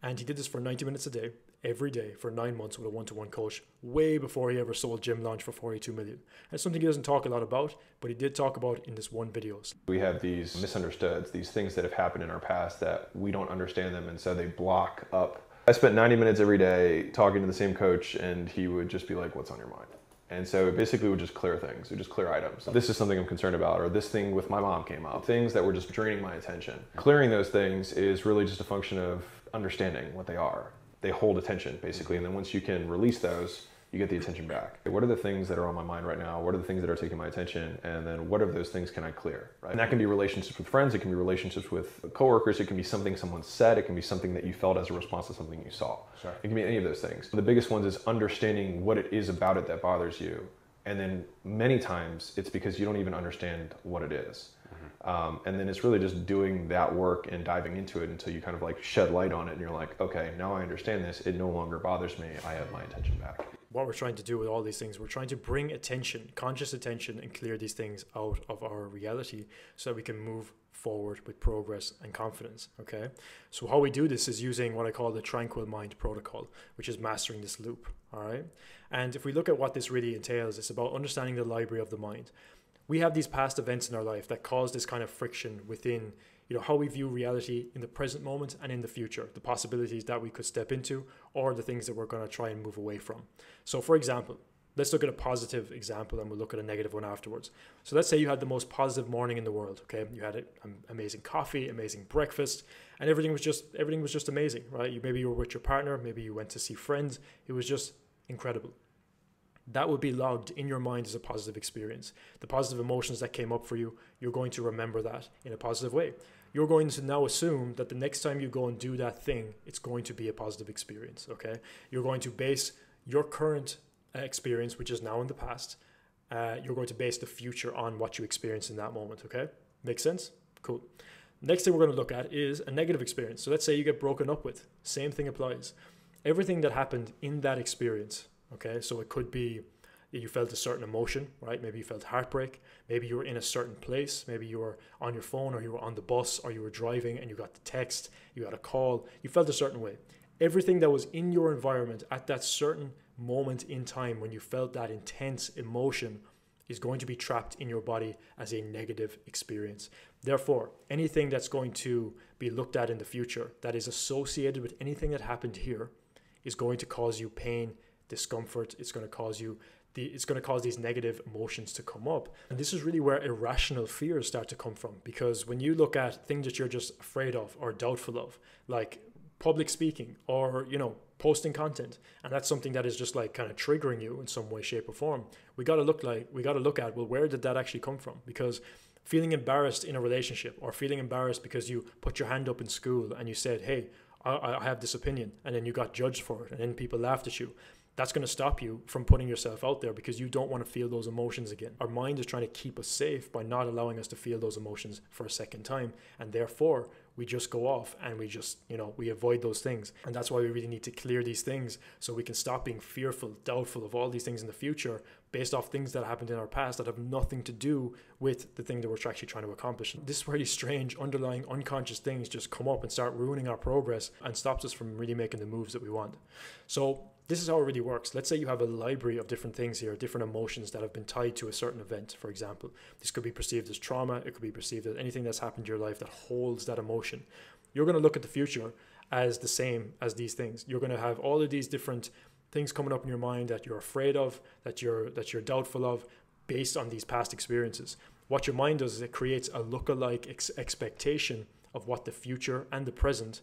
And he did this for 90 minutes a day, every day for 9 months with a one-to-one coach, way before he ever sold Gym Launch for 42 million. That's something he doesn't talk a lot about, but he did talk about in this one video. We have these misunderstoods, these things that have happened in our past that we don't understand them, and so they block up. I spent 90 minutes every day talking to the same coach, and he would just be like, what's on your mind? And so it basically would just clear things, it would just clear items. This is something I'm concerned about, or this thing with my mom came up. Things that were just draining my attention. Clearing those things is really just a function of understanding what they are. They hold attention, basically, and then once you can release those, you get the attention back. What are the things that are on my mind right now? What are the things that are taking my attention? And then what of those things can I clear, right? And that can be relationships with friends, it can be relationships with coworkers, it can be something someone said, it can be something that you felt as a response to something you saw. Sure. It can be any of those things. The biggest ones is understanding what it is about it that bothers you. And then many times it's because you don't even understand what it is. And then it's really just doing that work and diving into it until you kind of like shed light on it and you're like, okay, now I understand this. It no longer bothers me. I have my attention back. What we're trying to do with all these things, we're trying to bring attention, conscious attention, and clear these things out of our reality so that we can move forward with progress and confidence, okay? So how we do this is using what I call the tranquil mind protocol, which is mastering this loop, all right? And if we look at what this really entails, it's about understanding the library of the mind. We have these past events in our life that cause this kind of friction within, how we view reality in the present moment and in the future, the possibilities that we could step into or the things that we're going to try and move away from. So for example, let's look at a positive example and we'll look at a negative one afterwards. So let's say you had the most positive morning in the world, okay? You had an amazing coffee, amazing breakfast, and everything was just amazing, right? Maybe you were with your partner, maybe you went to see friends. It was just incredible. That would be logged in your mind as a positive experience. The positive emotions that came up for you, you're going to remember that in a positive way. you're going to now assume that the next time you go and do that thing, it's going to be a positive experience, okay? You're going to base your current experience, which is now in the past, you're going to base the future on what you experience in that moment, okay? Make sense? Cool. Next thing we're going to look at is a negative experience. So let's say you get broken up with. Same thing applies. Everything that happened in that experience, okay? So it could be you felt a certain emotion, right? Maybe you felt heartbreak. Maybe you were in a certain place. Maybe you were on your phone, or you were on the bus, or you were driving and you got the text, you got a call, you felt a certain way. Everything that was in your environment at that certain moment in time when you felt that intense emotion is going to be trapped in your body as a negative experience. Therefore, anything that's going to be looked at in the future that is associated with anything that happened here is going to cause you pain, discomfort. It's going to cause these negative emotions to come up. And this is really where irrational fears start to come from, because when you look at things that you're just afraid of or doubtful of, like public speaking or, posting content, and that's something that is just like kind of triggering you in some way, shape or form, we got to look at, well, where did that actually come from? Because feeling embarrassed in a relationship, or feeling embarrassed because you put your hand up in school and you said, hey, I have this opinion, and then you got judged for it, and then people laughed at you. That's going to stop you from putting yourself out there, because you don't want to feel those emotions again. Our mind is trying to keep us safe by not allowing us to feel those emotions for a second time. And therefore, we just go off and we just, we avoid those things. And that's why we really need to clear these things, so we can stop being fearful, doubtful of all these things in the future based off things that happened in our past that have nothing to do with the thing that we're actually trying to accomplish. This is where these strange underlying unconscious things just come up and start ruining our progress and stops us from really making the moves that we want. So this is how it really works. Let's say you have a library of different things here, different emotions that have been tied to a certain event, for example. This could be perceived as trauma. It could be perceived as anything that's happened in your life that holds that emotion. You're going to look at the future as the same as these things. You're going to have all of these different things coming up in your mind that you're afraid of, that you're doubtful of, based on these past experiences. What your mind does is it creates a lookalike expectation of what the future and the present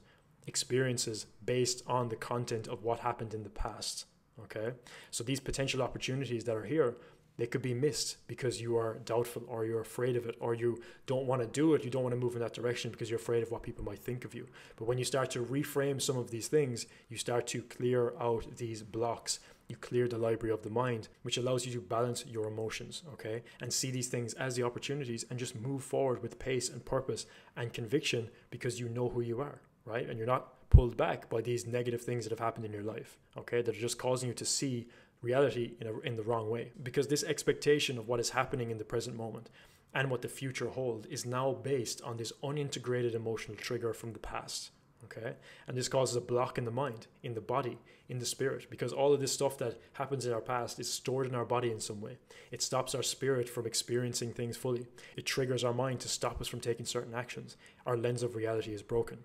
experiences based on the content of what happened in the past. Okay, so these potential opportunities that are here, they could be missed because you are doubtful, or you're afraid of it, or you don't want to do it. You don't want to move in that direction because you're afraid of what people might think of you. But when you start to reframe some of these things, you start to clear out these blocks. You clear the library of the mind, which allows you to balance your emotions, okay? And see these things as the opportunities and just move forward with pace and purpose and conviction, because you know who you are, right? And you're not pulled back by these negative things that have happened in your life, okay? That are just causing you to see reality in the wrong way, because this expectation of what is happening in the present moment and what the future holds is now based on this unintegrated emotional trigger from the past, okay? And this causes a block in the mind, in the body, in the spirit, because all of this stuff that happens in our past is stored in our body in some way. It stops our spirit from experiencing things fully. It triggers our mind to stop us from taking certain actions. Our lens of reality is broken.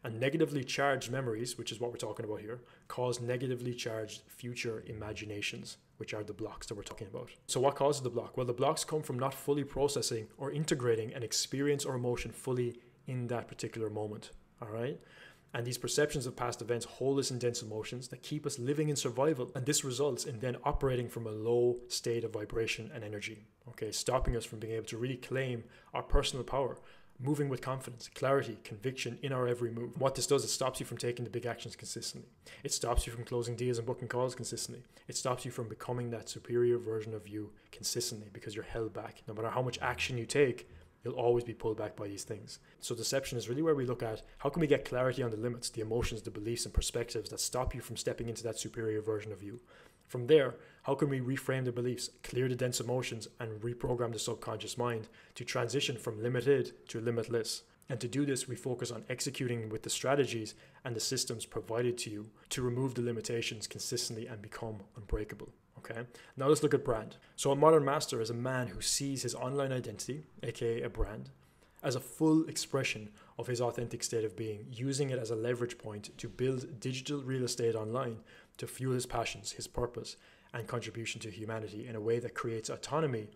And negatively charged memories, which is what we're talking about here, cause negatively charged future imaginations, which are the blocks that we're talking about. So what causes the block? Well, the blocks come from not fully processing or integrating an experience or emotion fully in that particular moment, all right? And these perceptions of past events hold us in dense emotions that keep us living in survival. And this results in then operating from a low state of vibration and energy, okay? Stopping us from being able to really claim our personal power, moving with confidence, clarity, conviction in our every move. What this does, it stops you from taking the big actions consistently. It stops you from closing deals and booking calls consistently. It stops you from becoming that superior version of you consistently, because you're held back. No matter how much action you take, you'll always be pulled back by these things. So deception is really where we look at how can we get clarity on the limits, the emotions, the beliefs and perspectives that stop you from stepping into that superior version of you. From there, how can we reframe the beliefs, clear the dense emotions, and reprogram the subconscious mind to transition from limited to limitless? And to do this, we focus on executing with the strategies and the systems provided to you to remove the limitations consistently and become unbreakable. Okay, now let's look at brand. So a modern master is a man who sees his online identity, aka a brand, as a full expression of his authentic state of being, using it as a leverage point to build digital real estate online to fuel his passions, his purpose, and contribution to humanity in a way that creates autonomy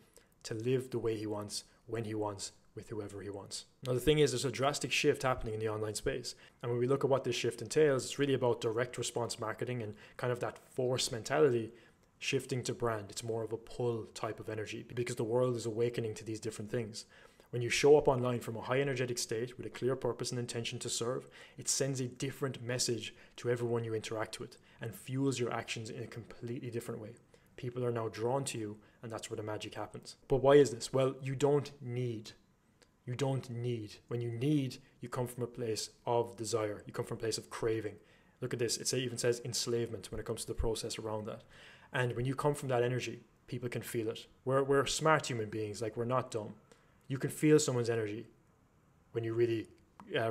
to live the way he wants, when he wants, with whoever he wants. Now the thing is, there's a drastic shift happening in the online space. And when we look at what this shift entails, it's really about direct response marketing and kind of that force mentality shifting to brand. It's more of a pull type of energy because the world is awakening to these different things. When you show up online from a high energetic state with a clear purpose and intention to serve, it sends a different message to everyone you interact with and fuels your actions in a completely different way. People are now drawn to you, and that's where the magic happens. But why is this? Well, you don't need. When you need, you come from a place of desire. You come from a place of craving. Look at this. It even says enslavement when it comes to the process around that. And when you come from that energy, people can feel it. We're smart human beings. Like, we're not dumb. You can feel someone's energy when you really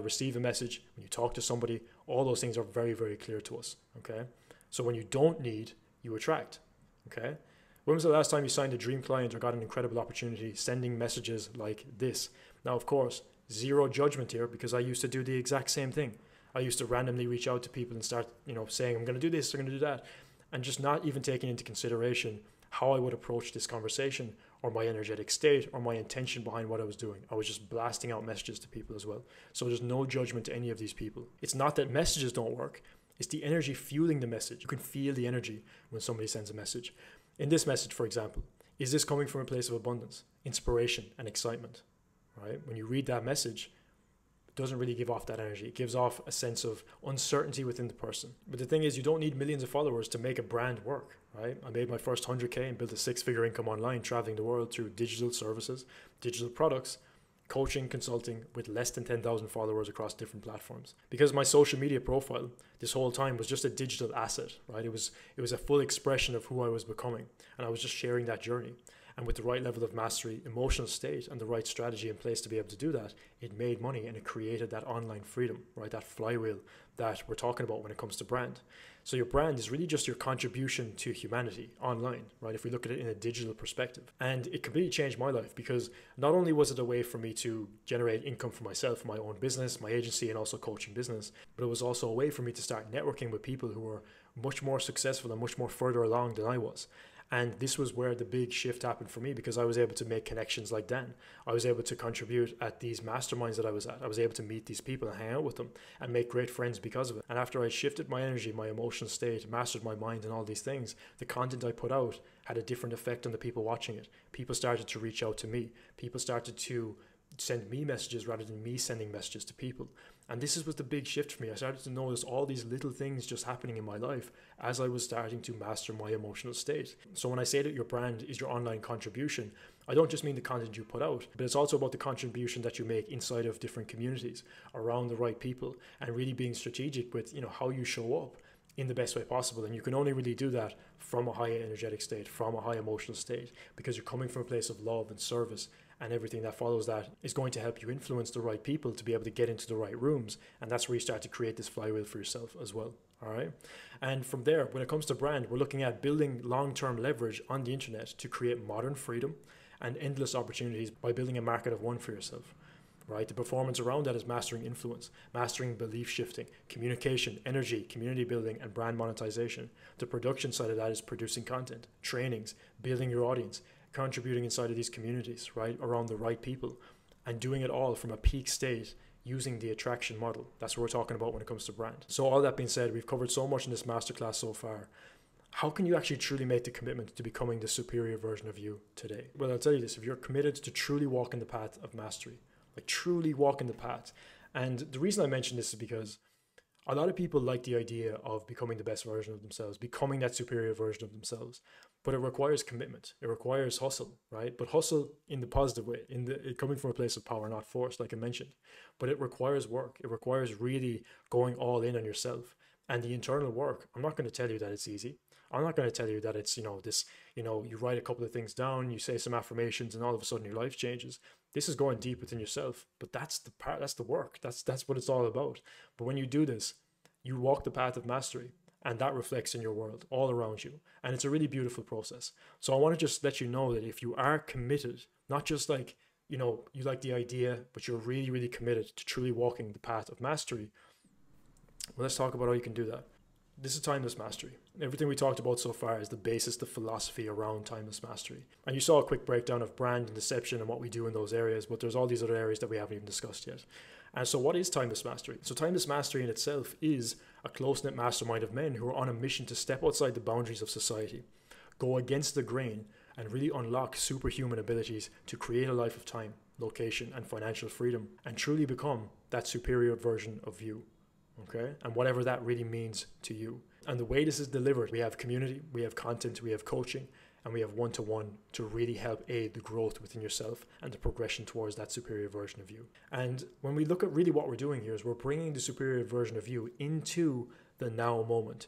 receive a message, when you talk to somebody. All those things are very, very clear to us. Okay. So when you don't need, you attract. Okay. When was the last time you signed a dream client or got an incredible opportunity sending messages like this? Now, of course, zero judgment here, because I used to do the exact same thing. I used to randomly reach out to people and start, saying, I'm going to do this, I'm going to do that, and just not even taking into consideration how I would approach this conversation or my energetic state or my intention behind what I was doing. I was just blasting out messages to people as well. So there's no judgment to any of these people. It's not that messages don't work. It's the energy fueling the message. You can feel the energy when somebody sends a message. In this message, for example, is this coming from a place of abundance, inspiration, and excitement? Right? When you read that message, it doesn't really give off that energy. It gives off a sense of uncertainty within the person. But the thing is, you don't need millions of followers to make a brand work, right? I made my first 100K and built a 6-figure income online, traveling the world through digital services, digital products, coaching, consulting, with less than 10,000 followers across different platforms. Because my social media profile this whole time was just a digital asset, right? It was a full expression of who I was becoming, and I was just sharing that journey. And with the right level of mastery, emotional state, and the right strategy in place to be able to do that, it made money and it created that online freedom, right? That flywheel that we're talking about when it comes to brand. So your brand is really just your contribution to humanity online, right? If we look at it in a digital perspective. And it completely changed my life, because not only was it a way for me to generate income for myself, my own business, my agency, and also coaching business, but it was also a way for me to start networking with people who were much more successful and much more further along than I was. And this was where the big shift happened for me, because I was able to make connections like Dan. I was able to contribute at these masterminds that I was at. I was able to meet these people and hang out with them and make great friends because of it. And after I shifted my energy, my emotional state, mastered my mind and all these things, the content I put out had a different effect on the people watching it. People started to reach out to me. People started to send me messages rather than me sending messages to people. And this was the big shift for me. I started to notice all these little things just happening in my life as I was starting to master my emotional state. So when I say that your brand is your online contribution, I don't just mean the content you put out, but it's also about the contribution that you make inside of different communities, around the right people, and really being strategic with, how you show up in the best way possible. And you can only really do that from a high energetic state, from a high emotional state, because you're coming from a place of love and service, and everything that follows that is going to help you influence the right people to be able to get into the right rooms. And that's where you start to create this flywheel for yourself as well. All right. And from there, when it comes to brand, we're looking at building long-term leverage on the internet to create modern freedom and endless opportunities by building a market of one for yourself. Right? The performance around that is mastering influence, mastering belief shifting, communication, energy, community building, and brand monetization. The production side of that is producing content, trainings, building your audience, contributing inside of these communities, right, around the right people, and doing it all from a peak state using the attraction model. That's what we're talking about when it comes to brand. So all that being said, we've covered so much in this masterclass so far. How can you actually truly make the commitment to becoming the superior version of you today? Well, I'll tell you this: if you're committed to truly walking the path of mastery, like truly walking the path. And the reason I mention this is because a lot of people like the idea of becoming the best version of themselves, becoming that superior version of themselves, but it requires commitment. It requires hustle, right? But hustle in the positive way, coming from a place of power, not force, like I mentioned. But it requires work. It requires really going all in on yourself. And the internal work, I'm not going to tell you that it's easy. I'm not going to tell you that it's, you write a couple of things down, you say some affirmations, and all of a sudden your life changes. This is going deep within yourself, but that's the part, that's the work. That's what it's all about. But when you do this, you walk the path of mastery, and that reflects in your world all around you. And it's a really beautiful process. So I want to just let you know that if you are committed, not just like, you like the idea, but you're really, really committed to truly walking the path of mastery, well, let's talk about how you can do that. This is timeless mastery. Everything we talked about so far is the basis, the philosophy around timeless mastery. And you saw a quick breakdown of brand and deception and what we do in those areas, but there's all these other areas that we haven't even discussed yet. And so what is timeless mastery? So timeless mastery in itself is a close-knit mastermind of men who are on a mission to step outside the boundaries of society, go against the grain, and really unlock superhuman abilities to create a life of time location, and financial freedom, and truly become that superior version of you. Okay? And whatever that really means to you. And the way this is delivered, we have community, we have content, we have coaching, and we have one-to-one to really help aid the growth within yourself and the progression towards that superior version of you. And when we look at really what we're doing here is we're bringing the superior version of you into the now moment,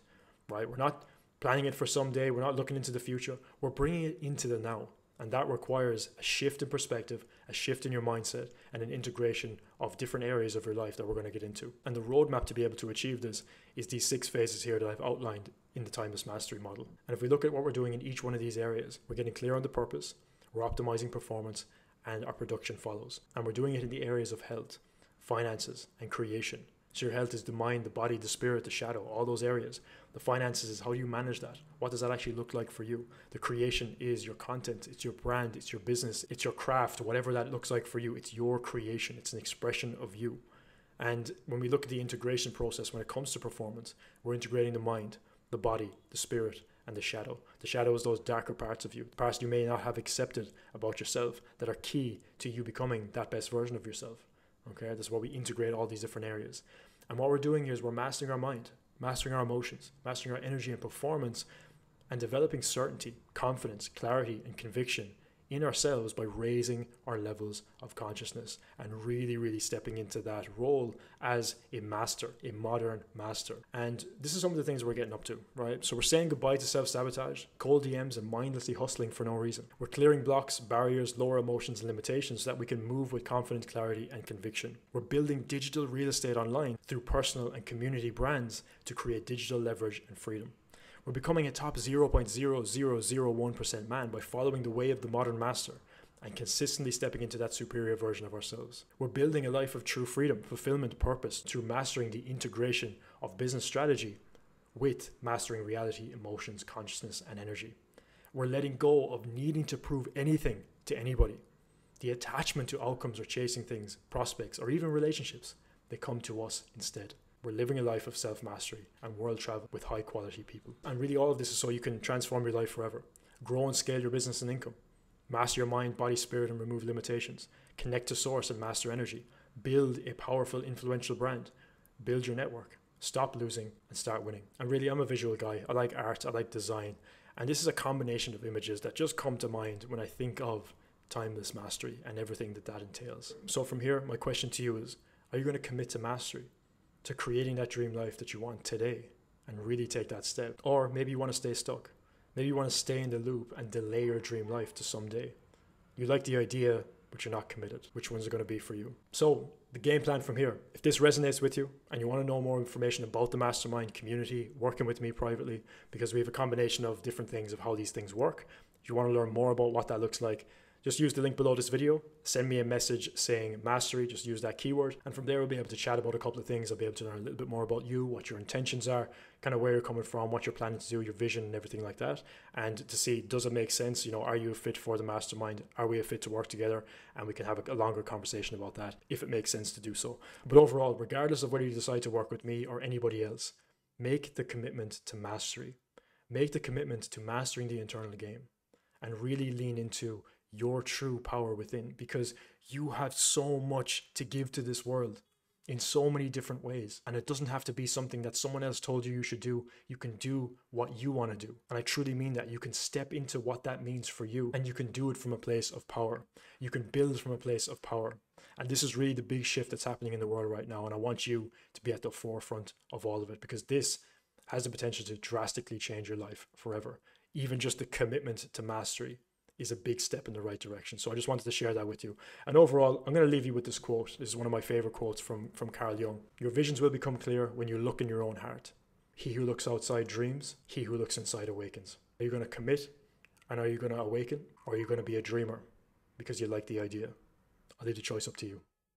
right? We're not planning it for someday. We're not looking into the future. We're bringing it into the now. And that requires a shift in perspective, a shift in your mindset, and an integration of different areas of your life that we're going to get into. And the roadmap to be able to achieve this is these 6 phases here that I've outlined in the Timeless Mastery model. And if we look at what we're doing in each one of these areas, we're getting clear on the purpose, we're optimizing performance, and our production follows. And we're doing it in the areas of health, finances, and creation. So your health is the mind, the body, the spirit, the shadow, all those areas. The finances is how do you manage that? What does that actually look like for you? The creation is your content, it's your brand, it's your business, it's your craft, whatever that looks like for you. It's your creation, it's an expression of you. And when we look at the integration process, when it comes to performance, we're integrating the mind, the body, the spirit, and the shadow. The shadow is those darker parts of you, the parts you may not have accepted about yourself that are key to you becoming that best version of yourself. Okay, that's why we integrate all these different areas. And what we're doing here is we're mastering our mind, mastering our emotions, mastering our energy and performance, and developing certainty, confidence, clarity, and conviction in ourselves by raising our levels of consciousness and really stepping into that role as a master, a modern master. And this is some of the things we're getting up to, right? So we're saying goodbye to self-sabotage, cold DMs, and mindlessly hustling for no reason. We're clearing blocks, barriers, lower emotions, and limitations so that we can move with confidence, clarity, and conviction. We're building digital real estate online through personal and community brands to create digital leverage and freedom. We're becoming a top 0.0001% man by following the way of the modern master and consistently stepping into that superior version of ourselves. We're building a life of true freedom, fulfillment, purpose through mastering the integration of business strategy with mastering reality, emotions, consciousness, and energy. We're letting go of needing to prove anything to anybody. The attachment to outcomes or chasing things, prospects, or even relationships, they come to us instead. We're living a life of self-mastery and world travel with high quality people. And really all of this is so you can transform your life forever. Grow and scale your business and income. Master your mind, body, spirit, and remove limitations. Connect to source and master energy. Build a powerful, influential brand. Build your network. Stop losing and start winning. And really, I'm a visual guy. I like art, I like design. And this is a combination of images that just come to mind when I think of timeless mastery and everything that that entails. So from here, my question to you is, are you going to commit to mastery? To creating that dream life that you want today and really take that step? Or maybe you want to stay stuck. Maybe you want to stay in the loop and delay your dream life to someday. You like the idea, but you're not committed. Which one's it going to be for you? So the game plan from here, if this resonates with you and you want to know more information about the mastermind community, working with me privately, because we have a combination of different things of how these things work. If you want to learn more about what that looks like, just use the link below this video, send me a message saying mastery, just use that keyword. And from there, we'll be able to chat about a couple of things. I'll be able to learn a little bit more about you, what your intentions are, kind of where you're coming from, what you're planning to do, your vision and everything like that. And to see, does it make sense? You know, are you a fit for the mastermind? Are we a fit to work together? And we can have a longer conversation about that if it makes sense to do so. But overall, regardless of whether you decide to work with me or anybody else, make the commitment to mastery. Make the commitment to mastering the internal game and really lean into your true power within, because you have so much to give to this world in so many different ways. And it doesn't have to be something that someone else told you should do. You can do what you want to do. And I truly mean that. You can step into what that means for you, and you can do it from a place of power. You can build from a place of power. And this is really the big shift that's happening in the world right now. And I want you to be at the forefront of all of it, because this has the potential to drastically change your life forever. Even just the commitment to mastery is a big step in the right direction. So I just wanted to share that with you. And overall, I'm going to leave you with this quote. This is one of my favorite quotes from Carl Jung. Your visions will become clear when you look in your own heart. He who looks outside dreams. He who looks inside awakens. Are you going to commit? And are you going to awaken? Or are you going to be a dreamer because you like the idea? I'll leave the choice up to you.